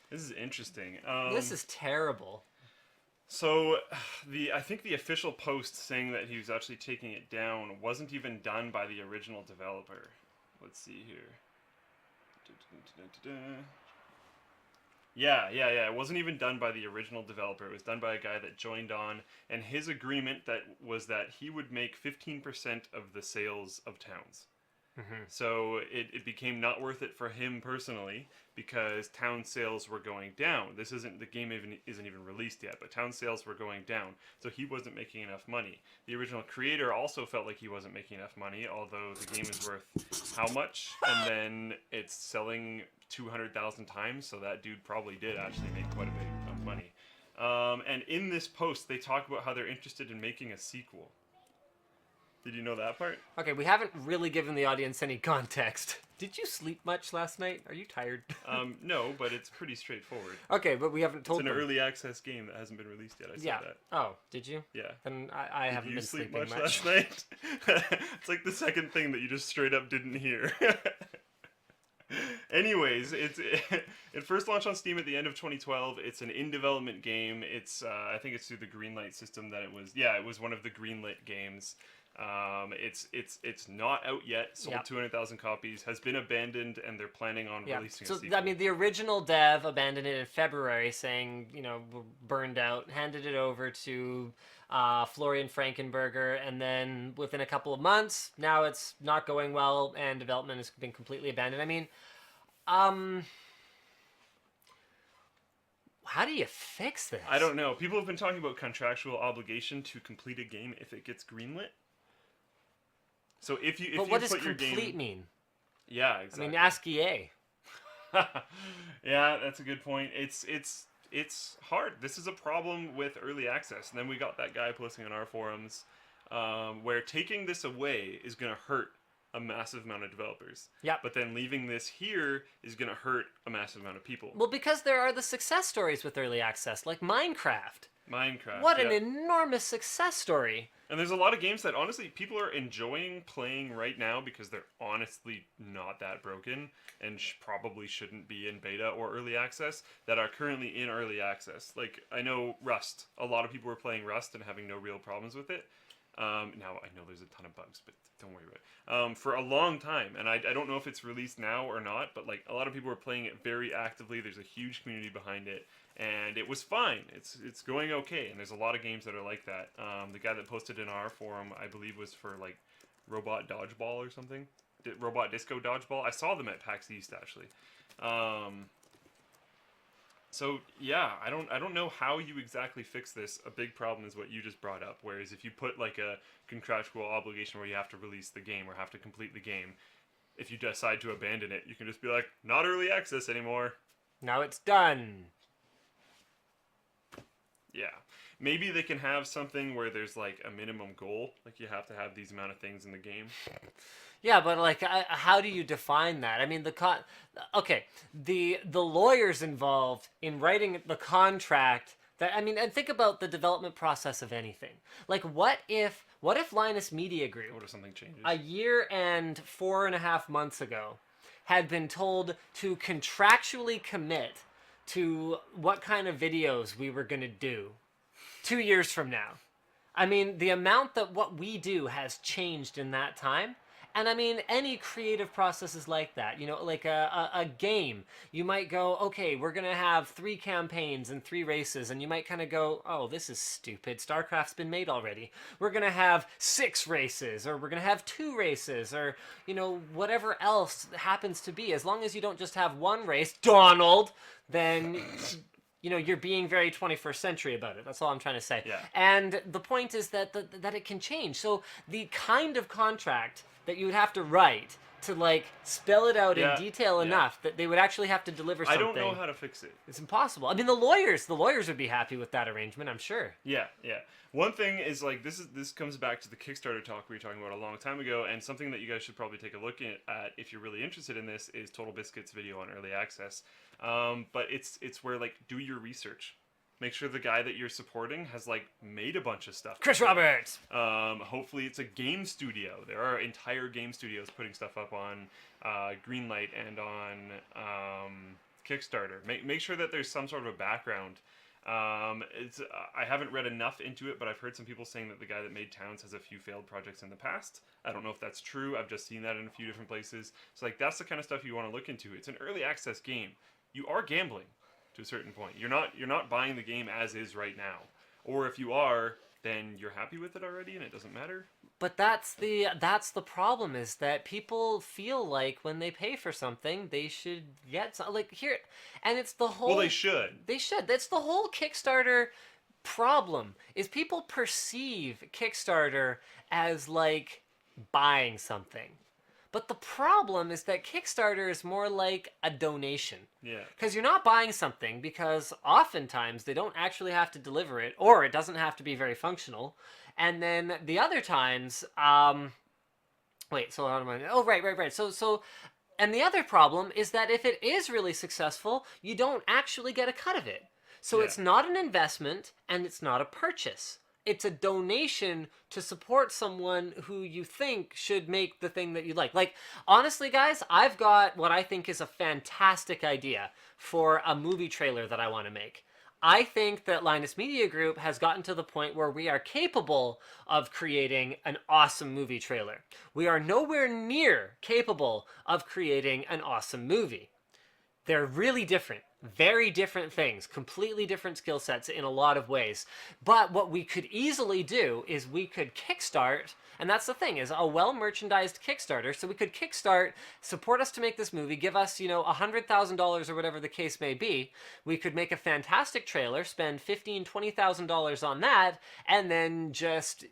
This is interesting. This is terrible. So, I think the official post saying that he was actually taking it down wasn't even done by the original developer. Let's see here. Yeah. It wasn't even done by the original developer. It was done by a guy that joined on, and his agreement was that he would make 15% of the sales of towns. Mm-hmm. So it became not worth it for him personally because town sales were going down. The game isn't even released yet, but town sales were going down. So he wasn't making enough money. The original creator also felt like he wasn't making enough money, although the game is worth how much? And then it's selling 200,000 times, so that dude probably did actually make quite a bit of money. And in this post, they talk about how they're interested in making a sequel. Did you know that part? Okay, we haven't really given the audience any context. Did you sleep much last night? Are you tired? No, but it's pretty straightforward. Okay, but we haven't told It's an them. early access game that hasn't been released yet. I said that. Oh, did you? Yeah. Then I haven't been sleeping much. Last night? It's like the second thing that you just straight up didn't hear. Anyways, it first launched on Steam at the end of 2012. It's an in-development game. It's I think it's through the Greenlight system that it was. Yeah, it was one of the Greenlit games. It's not out yet. Sold 200,000 copies. Has been abandoned, and they're planning on releasing a sequel. I mean, the original dev abandoned it in February, saying we're burned out. Handed it over to Florian Frankenberger, and then within a couple of months, now it's not going well, and development has been completely abandoned. I mean, how do you fix this? I don't know. People have been talking about contractual obligation to complete a game if it gets greenlit. So if you what does put your complete game... mean? Yeah, exactly. I mean, ask EA. Yeah, that's a good point. It's hard. This is a problem with early access. And then we got that guy posting on our forums where taking this away is going to hurt a massive amount of developers. Yeah. But then leaving this here is going to hurt a massive amount of people. Well, because there are the success stories with early access, like Minecraft. Minecraft. What an enormous success story. And there's a lot of games that honestly people are enjoying playing right now because they're honestly not that broken and probably shouldn't be in beta or early access that are currently in early access. Like, I know Rust. A lot of people were playing Rust and having no real problems with it. Now, I know there's a ton of bugs, but don't worry about it. For a long time, and I don't know if it's released now or not, but like a lot of people were playing it very actively. There's a huge community behind it. And it was fine. It's going okay. And there's a lot of games that are like that. The guy that posted in our forum, I believe, was for like Robot Dodgeball or something. Robot Disco Dodgeball. I saw them at PAX East actually. So yeah, I don't know how you exactly fix this. A big problem is what you just brought up. Whereas if you put like a contractual obligation where you have to release the game or have to complete the game, if you decide to abandon it, you can just be like, not early access anymore. Now it's done. Yeah. Maybe they can have something where there's like a minimum goal, like you have to have these amount of things in the game. Yeah, but like, how do you define that? I mean, okay, the lawyers involved in writing the contract. That, I mean, and think about the development process of anything. Like, what if Linus Media Group, What if something changes? a year and 4.5 months ago, had been told to contractually commit to what kind of videos we were going to do 2 years from now? I mean, the amount that what we do has changed in that time. And I mean, any creative process is like that. You know, like a game. You might go, okay, we're going to have 3 campaigns and 3 races. And you might kind of go, oh, this is stupid. StarCraft's been made already. We're going to have 6 races, or we're going to have 2 races, or, you know, whatever else happens to be. As long as you don't just have 1 race, Donald, then... you know, you're being very 21st century about it. That's all I'm trying to say. Yeah. And the point is that that it can change. So the kind of contract that you would have to write to like spell it out in detail enough that they would actually have to deliver something. I don't know how to fix it. It's impossible. I mean, the lawyers would be happy with that arrangement, I'm sure. Yeah. One thing is like this comes back to the Kickstarter talk we were talking about a long time ago, and something that you guys should probably take a look at if you're really interested in this is Total Biscuit's video on early access. But it's where like do your research. Make sure the guy that you're supporting has like made a bunch of stuff. Chris Roberts. Hopefully it's a game studio. There are entire game studios putting stuff up on Greenlight and on Kickstarter. Make sure that there's some sort of a background. I haven't read enough into it, but I've heard some people saying that the guy that made Towns has a few failed projects in the past. I don't know if that's true. I've just seen that in a few different places. So like that's the kind of stuff you want to look into. It's an early access game. You are gambling to a certain point. You're not buying the game as is right now. Or if you are, then you're happy with it already and it doesn't matter. But that's the problem, is that people feel like when they pay for something, they should get some, like here, and it's the whole. Well, they should. They should. That's the whole Kickstarter problem. Is people perceive Kickstarter as like buying something. But the problem is that Kickstarter is more like a donation. Yeah. Because you're not buying something, because oftentimes they don't actually have to deliver it, or it doesn't have to be very functional. And then the other times, wait, so how am I? Oh, right. So, and the other problem is that if it is really successful, you don't actually get a cut of it. So it's not an investment, and it's not a purchase. It's a donation to support someone who you think should make the thing that you like. Like, honestly, guys, I've got what I think is a fantastic idea for a movie trailer that I want to make. I think that Linus Media Group has gotten to the point where we are capable of creating an awesome movie trailer. We are nowhere near capable of creating an awesome movie. They're really different. Very different things, completely different skill sets in a lot of ways. But what we could easily do is we could kickstart, and that's the thing, is a well-merchandised Kickstarter. So we could kickstart, support us to make this movie, give us, $100,000 or whatever the case may be. We could make a fantastic trailer, spend $15,000, $20,000 on that, and then just,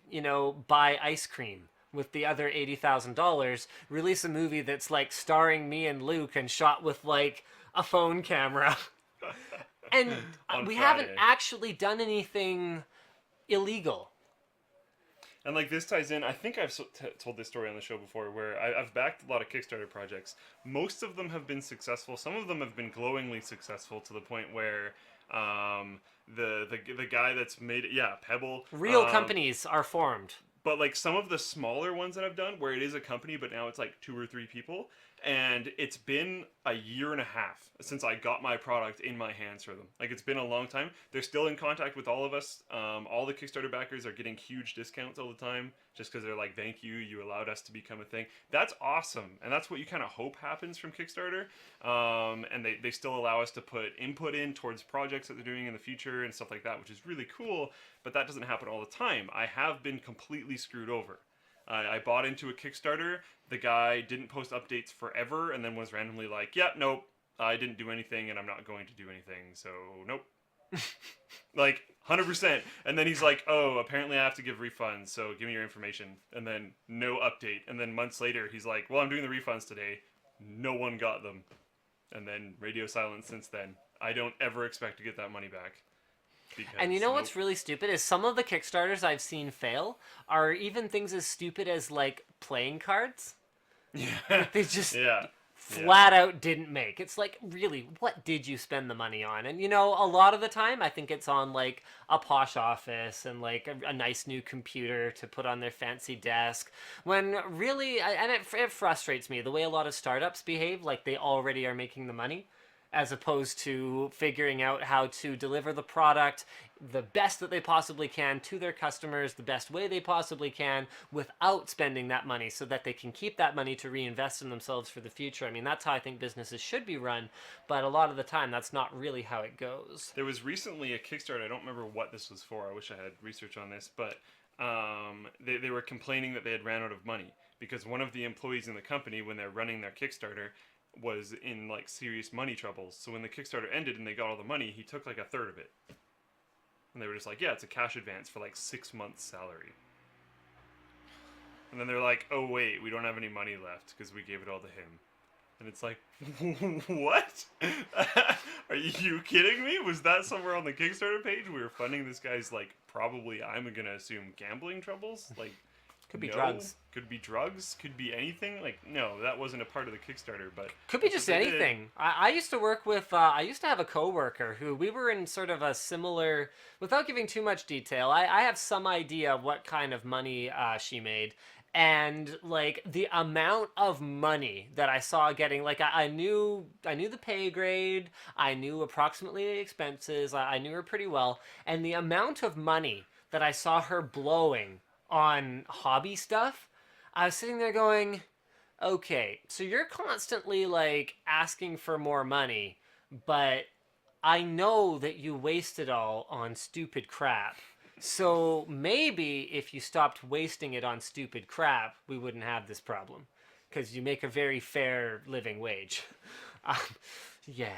buy ice cream with the other $80,000, release a movie that's like starring me and Luke and shot with like a phone camera. And we haven't actually done anything illegal. And like this ties in, I think I've told this story on the show before, where I've backed a lot of Kickstarter projects. Most of them have been successful. Some of them have been glowingly successful to the point where the guy that's made it, Pebble. Real companies are formed. But like some of the smaller ones that I've done, where it is a company, but now it's like 2 or 3 people, and it's been a year and a half since I got my product in my hands for them. Like it's been a long time. They're still in contact with all of us. All the Kickstarter backers are getting huge discounts all the time, just because they're like, "Thank you, you allowed us to become a thing." That's awesome, and that's what you kind of hope happens from Kickstarter. And they still allow us to put input in towards projects that they're doing in the future and stuff like that, which is really cool. But that doesn't happen all the time. I have been completely screwed over. I bought into a Kickstarter. The guy didn't post updates forever, and then was randomly like, "Yeah, nope, I didn't do anything, and I'm not going to do anything, so nope." Like 100%. And then he's like, "Oh, apparently I have to give refunds, so give me your information." And then no update. And then months later, he's like, "Well, I'm doing the refunds today." No one got them. And then radio silence since then. I don't ever expect to get that money back. Because And you know nope. what's really stupid is some of the Kickstarters I've seen fail are even things as stupid as like playing cards. Yeah. They just Yeah. flat out didn't make. It's like, really, what did you spend the money on? And you know, a lot of the time I think it's on like a posh office and like a nice new computer to put on their fancy desk, when really it frustrates me the way a lot of startups behave, like they already are making the money, as opposed to figuring out how to deliver the product the best that they possibly can to their customers the best way they possibly can without spending that money, so that they can keep that money to reinvest in themselves for the future. I mean, that's how I think businesses should be run, but a lot of the time that's not really how it goes. There was recently a Kickstarter. I don't remember what this was for. I wish I had research on this, but they were complaining that they had ran out of money because one of the employees in the company, when they're running their Kickstarter, was in like serious money troubles. So when the Kickstarter ended and they got all the money, he took like a third of it. And they were just like, "Yeah, it's a cash advance for like 6 months' salary." And then they're like, "Oh wait, we don't have any money left because we gave it all to him." And it's like, what? Are you kidding me? Was that somewhere on the Kickstarter page? We were funding this guy's, like, probably, I'm gonna assume, gambling troubles? Like, Could be no? drugs. Could be drugs? Could be anything? Like, no, that wasn't a part of the Kickstarter, but... Could be that's just what they did. anything. I used to work with, I used to have a coworker who we were in sort of a similar, without giving too much detail, I have some idea what kind of money she made. And like the amount of money that I saw getting, like I knew the pay grade, I knew approximately the expenses, I knew her pretty well, and the amount of money that I saw her blowing on hobby stuff, I was sitting there going, okay, so you're constantly like asking for more money, but I know that you waste it all on stupid crap. So maybe if you stopped wasting it on stupid crap, we wouldn't have this problem. Because you make a very fair living wage. Um, yeah.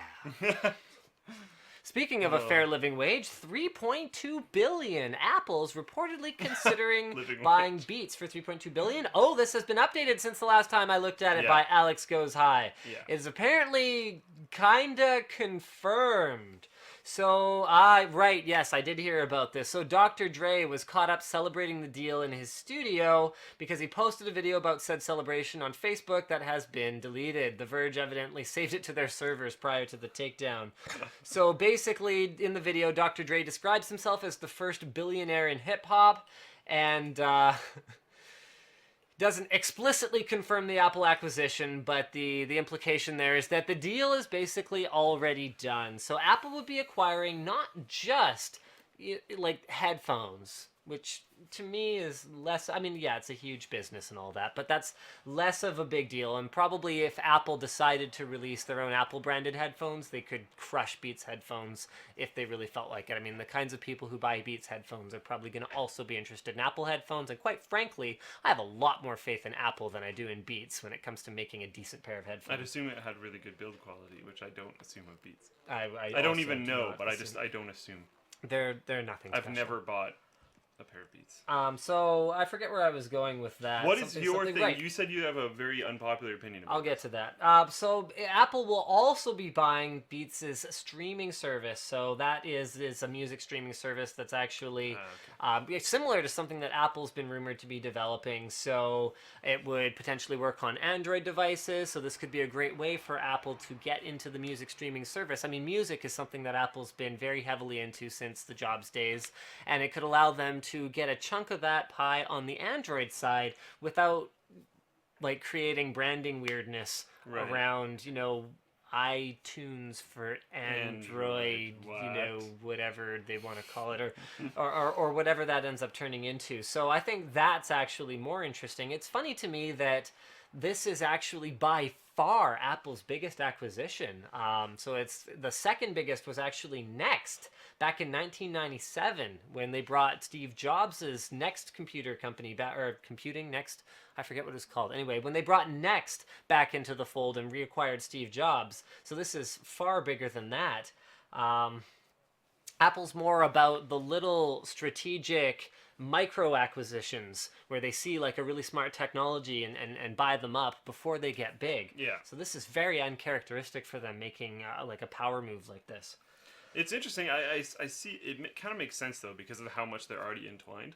Speaking of a fair living wage, 3.2 billion. Apple's reportedly considering Living buying wage. Beats for 3.2 billion. Oh, this has been updated since the last time I looked at it Yeah. by Alex Goes High. Yeah. It's apparently kinda confirmed. So, right, yes, I did hear about this. So, Dr. Dre was caught up celebrating the deal in his studio because he posted a video about said celebration on Facebook that has been deleted. The Verge evidently saved it to their servers prior to the takedown. So, basically, in the video, Dr. Dre describes himself as the first billionaire in hip hop and, doesn't explicitly confirm the Apple acquisition, but the implication there is that the deal is basically already done. So Apple would be acquiring not just like headphones, which to me is less, I mean, yeah, it's a huge business and all that, but that's less of a big deal. And probably if Apple decided to release their own Apple branded headphones, they could crush Beats headphones if they really felt like it. I mean, the kinds of people who buy Beats headphones are probably going to also be interested in Apple headphones. And quite frankly, I have a lot more faith in Apple than I do in Beats when it comes to making a decent pair of headphones. I'd assume it had really good build quality, which I don't assume of Beats. I don't also even do know, not but assume. I don't assume. They're nothing I've special. never bought a pair of Beats. So I forget where I was going with that. What is your thing? Right. You said you have a very unpopular opinion about I'll get to that. So Apple will also be buying Beats' streaming service. So that is a music streaming service that's actually similar to something that Apple's been rumored to be developing. So it would potentially work on Android devices. So this could be a great way for Apple to get into the music streaming service. I mean, music is something that Apple's been very heavily into since the Jobs days, and it could allow them to get a chunk of that pie on the Android side without like creating branding weirdness around, you know, iTunes for Android, you know, whatever they want to call it, or whatever that ends up turning into. So I think that's actually more interesting. It's funny to me that this is actually by far Apple's biggest acquisition. So it's the second biggest was actually Next back in 1997 when they brought Steve Jobs' Next computer company back, or Computing Next, I forget what it's called. Anyway, when they brought Next back into the fold and reacquired Steve Jobs. So this is far bigger than that. Apple's more about the little strategic micro acquisitions where they see like a really smart technology and buy them up before they get big. Yeah. So this is very uncharacteristic for them making like a power move like this. It's interesting. I see it kind of makes sense though because of how much they're already entwined.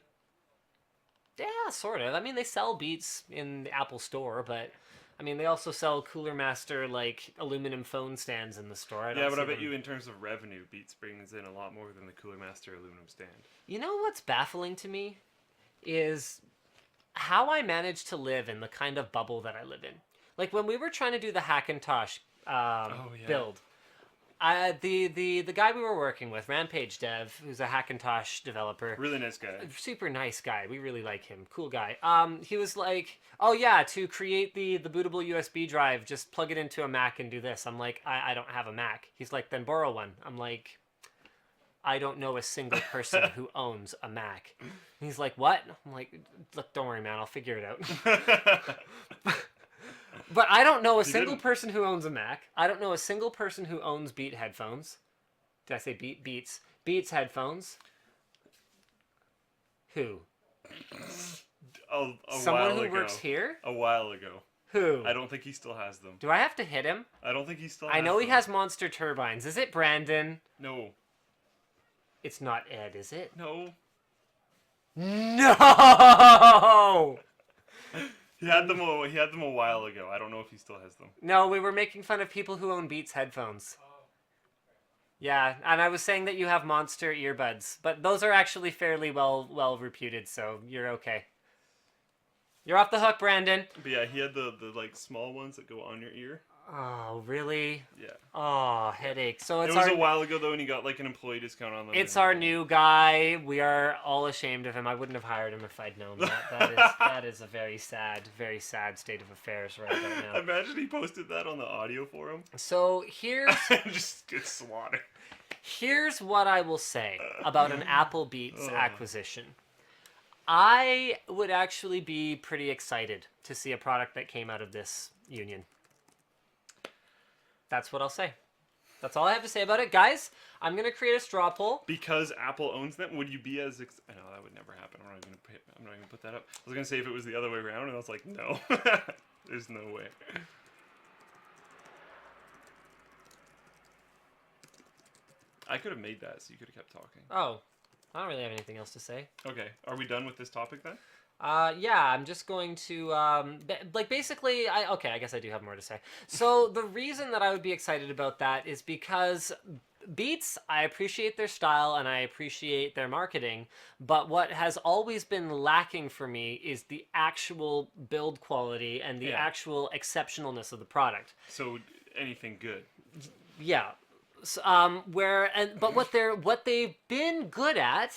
Yeah, sort of. I mean, they sell Beats in the Apple Store, but I mean, they also sell Cooler Master like aluminum phone stands in the store. Yeah, but I bet you in terms of revenue, Beats brings in a lot more than the Cooler Master aluminum stand. You know what's baffling to me is how I managed to live in the kind of bubble that I live in. Like when we were trying to do the Hackintosh build, the guy we were working with, Rampage Dev, who's a Hackintosh developer, Really nice guy. super nice guy. We really like him. Cool guy. He was like, "Oh yeah, to create the bootable USB drive, just plug it into a Mac and do this." I'm like, I don't have a Mac. He's like, "Then borrow one." I'm like, I don't know a single person who owns a Mac. And he's like, "What?" I'm like, "Look, don't worry, man. I'll figure it out." But I don't know a single person who owns a Mac. I don't know a single person who owns Beat headphones. Did I say Beats? Beats headphones. Who? Someone who works here? A while ago. Who? I don't think he still has them. Do I have to hit him? I don't think he still has I know them. he has monster turbines. Is it Brandon? No. It's not Ed, is it? No. No! He had them a while ago. I don't know if he still has them. No, we were making fun of people who own Beats headphones. Yeah, and I was saying that you have monster earbuds, but those are actually fairly well reputed, so you're okay. You're off the hook, Brandon. But yeah, he had the like small ones that go on your ear. Oh, really? Yeah. Oh, headache. So It was a while ago though, and he got like an employee discount on them. It's our new guy. We are all ashamed of him. I wouldn't have hired him if I'd known that. That is a very sad state of affairs right now. Imagine he posted that on the audio forum. So here's just get slaughtered. Here's what I will say about an Apple Beats acquisition. I would actually be pretty excited to see a product that came out of this union. That's what I'll say. That's all I have to say about it. Guys, I'm going to create a straw poll. Because Apple owns them, would you be as... I know, that would never happen. I'm not even going to put that up. I was going to say if it was the other way around, and I was like, no. There's no way. I could have made that, so you could have kept talking. Oh, I don't really have anything else to say. Okay, are we done with this topic then? Yeah, I'm just going to, basically, I guess I do have more to say. So the reason that I would be excited about that is because Beats, I appreciate their style and I appreciate their marketing, but what has always been lacking for me is the actual build quality and the actual exceptionalness of the product. So anything good. Yeah. So, but what they've been good at,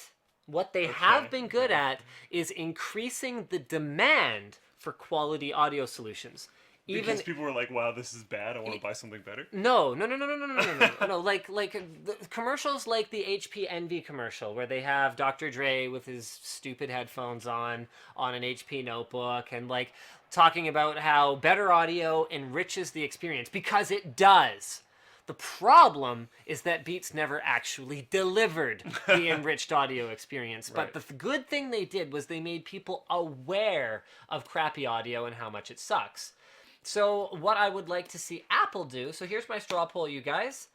what they have been good at, is increasing the demand for quality audio solutions. Because people were like, "Wow, this is bad. I want to buy something better." No. Like the commercials, like the HP Envy commercial, where they have Dr. Dre with his stupid headphones on an HP notebook, and like talking about how better audio enriches the experience, because it does. The problem is that Beats never actually delivered the enriched audio experience. But the good thing they did was they made people aware of crappy audio and how much it sucks. So what I would like to see Apple do, so here's my straw poll, you guys.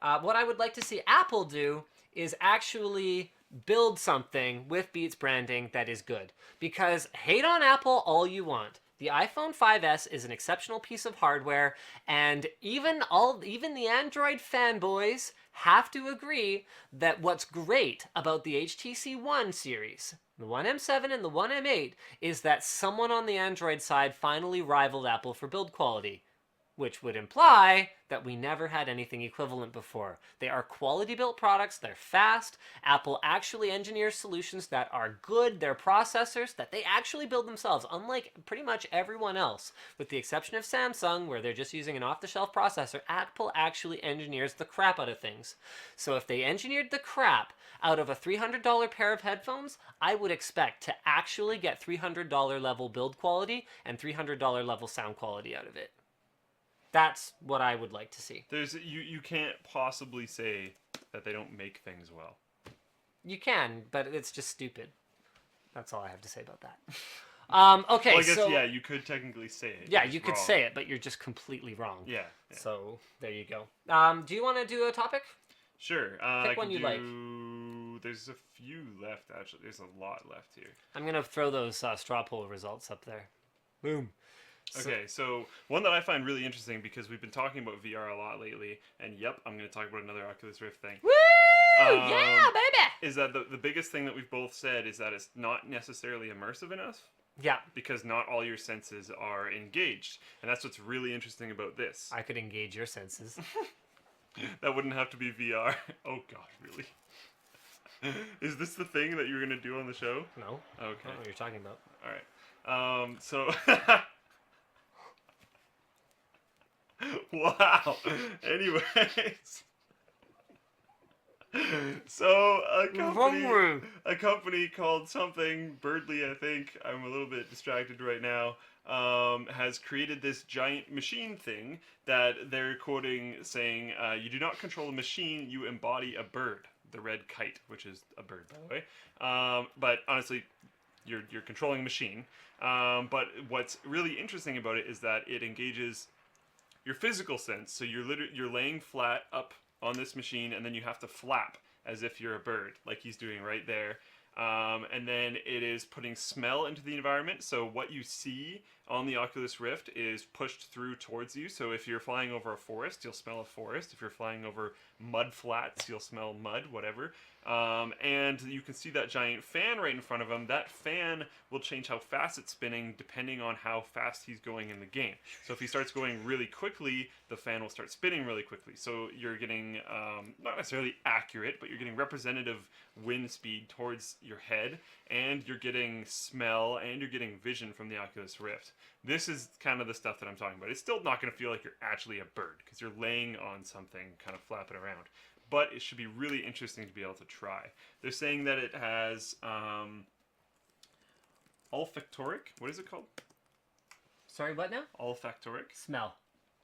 What I would like to see Apple do is actually build something with Beats branding that is good. Because hate on Apple all you want. The iPhone 5S is an exceptional piece of hardware, and even the Android fanboys have to agree that what's great about the HTC One series, the One M7 and the One M8, is that someone on the Android side finally rivaled Apple for build quality, which would imply that we never had anything equivalent before. They are quality built products, they're fast, Apple actually engineers solutions that are good, they're processors that they actually build themselves, unlike pretty much everyone else. With the exception of Samsung, where they're just using an off-the-shelf processor, Apple actually engineers the crap out of things. So if they engineered the crap out of a $300 pair of headphones, I would expect to actually get $300 level build quality and $300 level sound quality out of it. That's what I would like to see. You can't possibly say that they don't make things well. You can, but it's just stupid. That's all I have to say about that. Okay, well, I guess, so... yeah, you could technically say it. Yeah, you could say it, but you're just completely wrong. Yeah. So, there you go. Do you want to do a topic? Sure. Pick one you like. There's a few left, actually. There's a lot left here. I'm going to throw those straw poll results up there. Boom. Okay, so one that I find really interesting, because we've been talking about VR a lot lately, and yep, I'm going to talk about another Oculus Rift thing. Woo! Yeah, baby! Is that the biggest thing that we've both said is that it's not necessarily immersive enough. Yeah. Because not all your senses are engaged. And that's what's really interesting about this. I could engage your senses. That wouldn't have to be VR. Oh, God, really? Is this the thing that you're going to do on the show? No. Okay. I don't know what you're talking about. All right. So... Wow. Anyways... So a company called something Birdly, I think, I'm a little bit distracted right now, has created this giant machine thing that they're quoting saying, you do not control a machine, you embody a bird. The red kite, which is a bird, by the way. But honestly, you're controlling a machine. But what's really interesting about it is that it engages your physical sense. So you're laying flat up on this machine, and then you have to flap as if you're a bird, like he's doing right there. And then it is putting smell into the environment. So what you see on the Oculus Rift is pushed through towards you. So if you're flying over a forest, you'll smell a forest. If you're flying over mud flats, you'll smell mud, whatever. And you can see that giant fan right in front of him. That fan will change how fast it's spinning depending on how fast he's going in the game. So if he starts going really quickly, the fan will start spinning really quickly. So you're getting, not necessarily accurate, but you're getting representative wind speed towards your head, and you're getting smell, and you're getting vision from the Oculus Rift. This is kind of the stuff that I'm talking about. It's still not going to feel like you're actually a bird, because you're laying on something kind of flapping around. But it should be really interesting to be able to try. They're saying that it has olfactoric. What is it called? Sorry, what now? Olfactoric. Smell.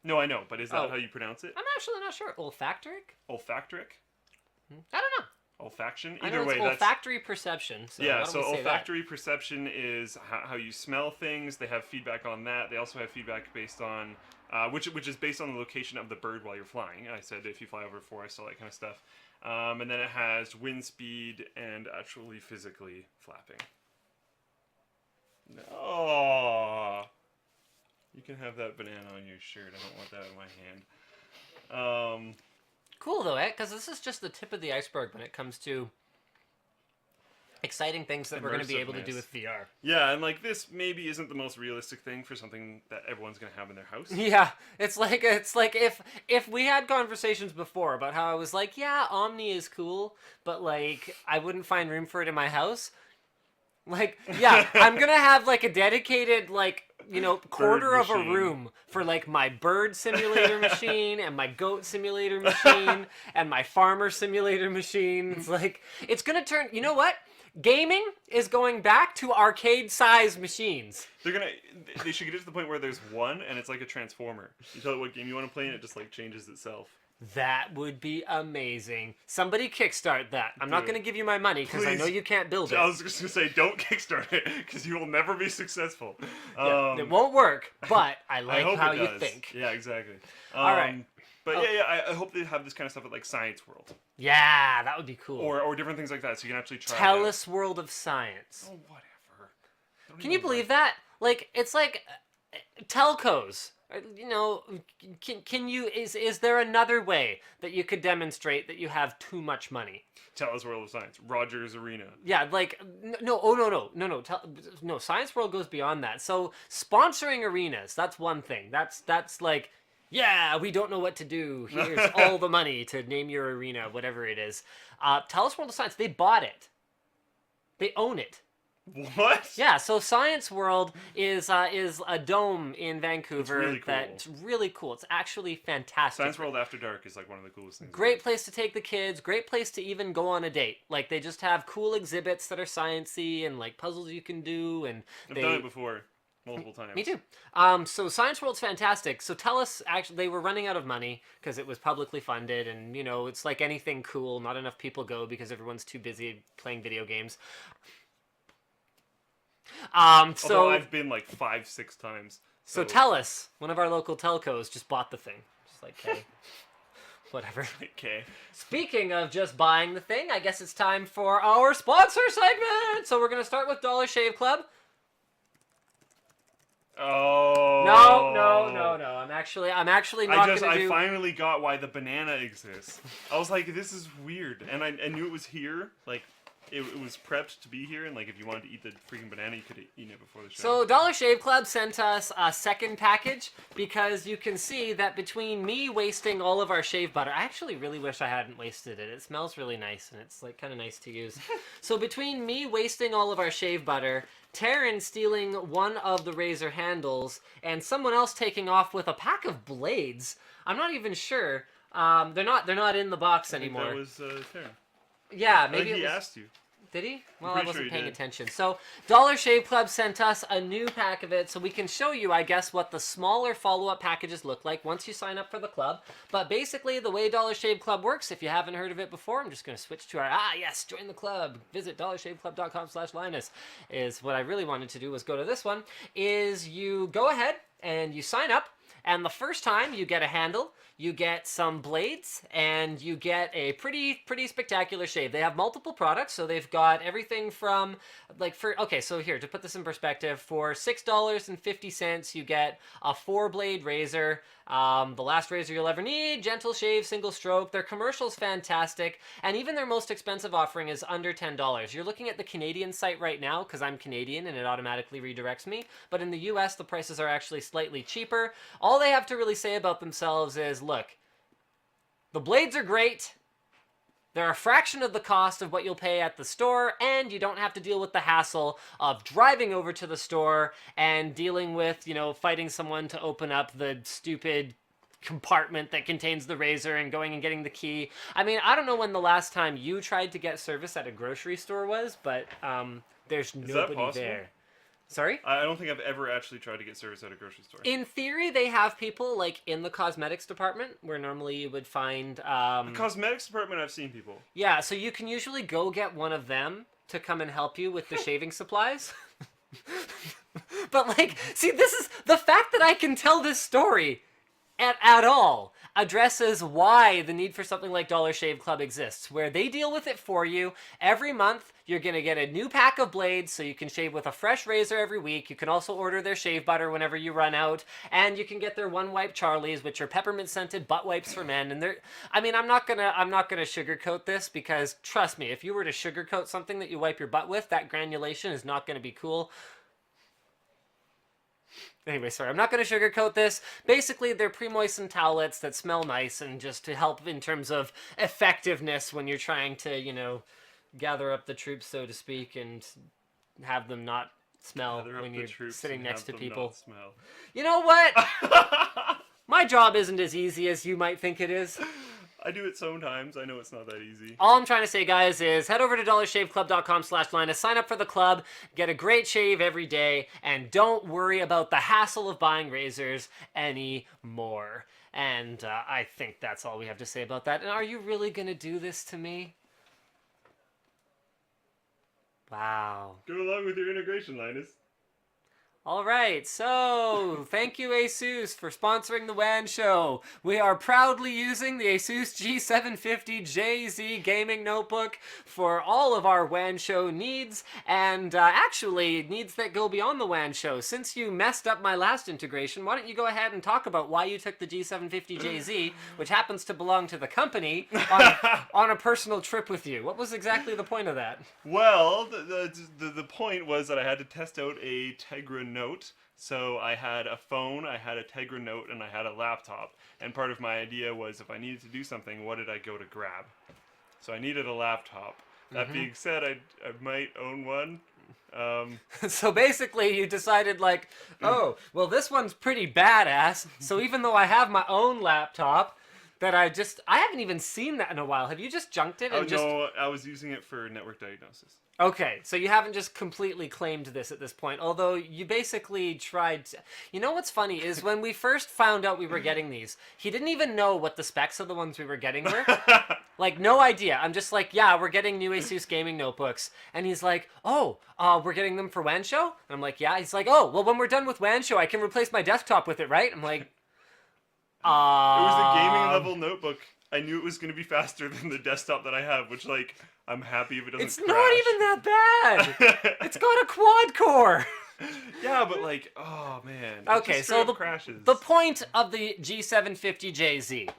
No, I know, but is that how you pronounce it? I'm actually not sure. Olfactoric? Olfactoric? I don't know. Olfaction? I know Either way, it's olfactory perception. So yeah, so olfactory perception is how you smell things. They have feedback on that. They also have feedback based on, which is based on the location of the bird while you're flying. I said if you fly over a forest, all that kind of stuff. And then it has wind speed and actually physically flapping. Oh, you can have that banana on your shirt. I don't want that in my hand. Cool though, because this is just the tip of the iceberg when it comes to exciting things that we're going to be able to do with VR. Yeah, and like this maybe isn't the most realistic thing for something that everyone's going to have in their house. Yeah, it's like if we had conversations before about how I was like, yeah, Omni is cool, but like I wouldn't find room for it in my house. Like, yeah, I'm going to have like a dedicated like, you know, quarter of a room for like my bird simulator machine and my goat simulator machine and my farmer simulator machine. It's like, it's going to turn, you know what? Gaming is going back to arcade-sized machines. They should get it to the point where there's one and it's like a transformer. You tell it what game you want to play and it just like changes itself. That would be amazing. Somebody kickstart that. I'm not going to give you my money because I know you can't build it. I was just going to say, don't kickstart it because you will never be successful. Yeah, it won't work, but I like how you think. Yeah, exactly. All right. But I hope they have this kind of stuff at like Science World. Yeah, that would be cool. Or different things like that, so you can actually try Tellus World of Science. Oh, whatever. Can you believe that? Like, it's like telcos. You know, can you is there another way that you could demonstrate that you have too much money? Tellus World of Science, Rogers Arena. Yeah, like no. Science World goes beyond that. So sponsoring arenas, that's one thing. That's like, yeah, we don't know what to do. Here's all the money to name your arena, whatever it is. Tellus World of Science, they bought it. They own it. What? Yeah, so Science World is a dome in Vancouver. It's really cool. That's really cool. It's actually fantastic. Science World After Dark is like one of the coolest things. Great place to take the kids. Great place to even go on a date. Like they just have cool exhibits that are sciencey and like puzzles you can do. And I've done it before. multiple times. Me too. So Science World's fantastic. So tell us, actually, they were running out of money because it was publicly funded, and it's like anything cool. Not enough people go because everyone's too busy playing video games. Although I've been like 5-6 times. So tell us, one of our local telcos just bought the thing. Just like, hey, whatever. Okay. Speaking of just buying the thing, I guess it's time for our sponsor segment. So we're gonna start with Dollar Shave Club. Oh. No. I'm actually not gonna do. I finally got why the banana exists. I was like, this is weird, and I knew it was here. Like, it was prepped to be here, and like if you wanted to eat the freaking banana, you could eat it before the show. So Dollar Shave Club sent us a second package because you can see that between me wasting all of our shave butter, I actually really wish I hadn't wasted it. It smells really nice, and it's like kind of nice to use. So between me wasting all of our shave butter, Taryn stealing one of the razor handles, and someone else taking off with a pack of blades, I'm not even sure. They're not in the box anymore. That was Taryn. Yeah, maybe he asked you. Did he? Well, I wasn't paying did. attention. So Dollar Shave Club sent us a new pack of it, so we can show you, I guess, what the smaller follow-up packages look like once you sign up for the club. But basically, the way Dollar Shave Club works, if you haven't heard of it before, I'm just going to switch to our, join the club. Visit dollarshaveclub.com/Linus is what I really wanted to do was go to this one, is you go ahead and you sign up, and the first time you get a handle, you get some blades, and you get a pretty spectacular shave. They have multiple products, so they've got everything from, so here, to put this in perspective, for $6.50, you get a 4-blade razor, the last razor you'll ever need, gentle shave, single stroke. Their commercial's fantastic, and even their most expensive offering is under $10. You're looking at the Canadian site right now, because I'm Canadian, and it automatically redirects me, but in the US, the prices are actually slightly cheaper. All they have to really say about themselves is, look, the blades are great, they're a fraction of the cost of what you'll pay at the store, and you don't have to deal with the hassle of driving over to the store and dealing with, fighting someone to open up the stupid compartment that contains the razor and going and getting the key. I mean, I don't know when the last time you tried to get service at a grocery store was, but there's nobody there. Sorry? I don't think I've ever actually tried to get service at a grocery store. In theory, they have people, like, in the cosmetics department, where normally you would find... The cosmetics department, I've seen people. Yeah, so you can usually go get one of them to come and help you with the shaving supplies. But, like, see, this is... The fact that I can tell this story at all addresses why the need for something like Dollar Shave Club exists, where they deal with it for you. Every month, you're going to get a new pack of blades, so you can shave with a fresh razor every week. You can also order their shave butter whenever you run out, and you can get their one-wipe Charlies, which are peppermint-scented butt wipes for men. And they're, I mean, I'm not gonna sugarcoat this, because trust me, if you were to sugarcoat something that you wipe your butt with, that granulation is not going to be cool. Anyway, sorry, I'm not going to sugarcoat this. Basically, they're pre-moistened towelettes that smell nice, and just to help in terms of effectiveness when you're trying to, gather up the troops, so to speak, and have them not smell when you're sitting next to people. You know what? My job isn't as easy as you might think it is. I do it sometimes. I know it's not that easy. All I'm trying to say, guys, is head over to dollarshaveclub.com/Linus, sign up for the club, get a great shave every day, and don't worry about the hassle of buying razors anymore. And I think that's all we have to say about that. And are you really going to do this to me? Wow. Go along with your integration, Linus. All right, so thank you, ASUS, for sponsoring the WAN show. We are proudly using the ASUS G750JZ gaming notebook for all of our WAN show needs, and actually needs that go beyond the WAN show. Since you messed up my last integration, why don't you go ahead and talk about why you took the G750JZ, which happens to belong to the company, on a personal trip with you. What was exactly the point of that? Well, the point was that I had to test out a Tegra Note. So I had a phone, I had a Tegra Note, and I had a laptop. And part of my idea was if I needed to do something, what did I go to grab? So I needed a laptop. That being said, I might own one. So basically you decided like, oh, well this one's pretty badass, so even though I have my own laptop, that I haven't even seen that in a while. Have you just junked it? No, I was using it for network diagnosis. Okay, so you haven't just completely claimed this at this point, although you basically tried to... You know what's funny is when we first found out we were getting these, he didn't even know what the specs of the ones we were getting were. Like, no idea. I'm just like, yeah, we're getting new Asus gaming notebooks. And he's like, oh, we're getting them for WAN Show? And I'm like, yeah. He's like, oh, well, when we're done with WAN Show, I can replace my desktop with it, right? I'm like, It was the gaming level notebook. I knew it was going to be faster than the desktop that I have, which, like, I'm happy if it doesn't it's crash. not even that bad. It's got a quad core. Yeah, but, like, oh, man. Okay, so crashes. The point of the G750JZ,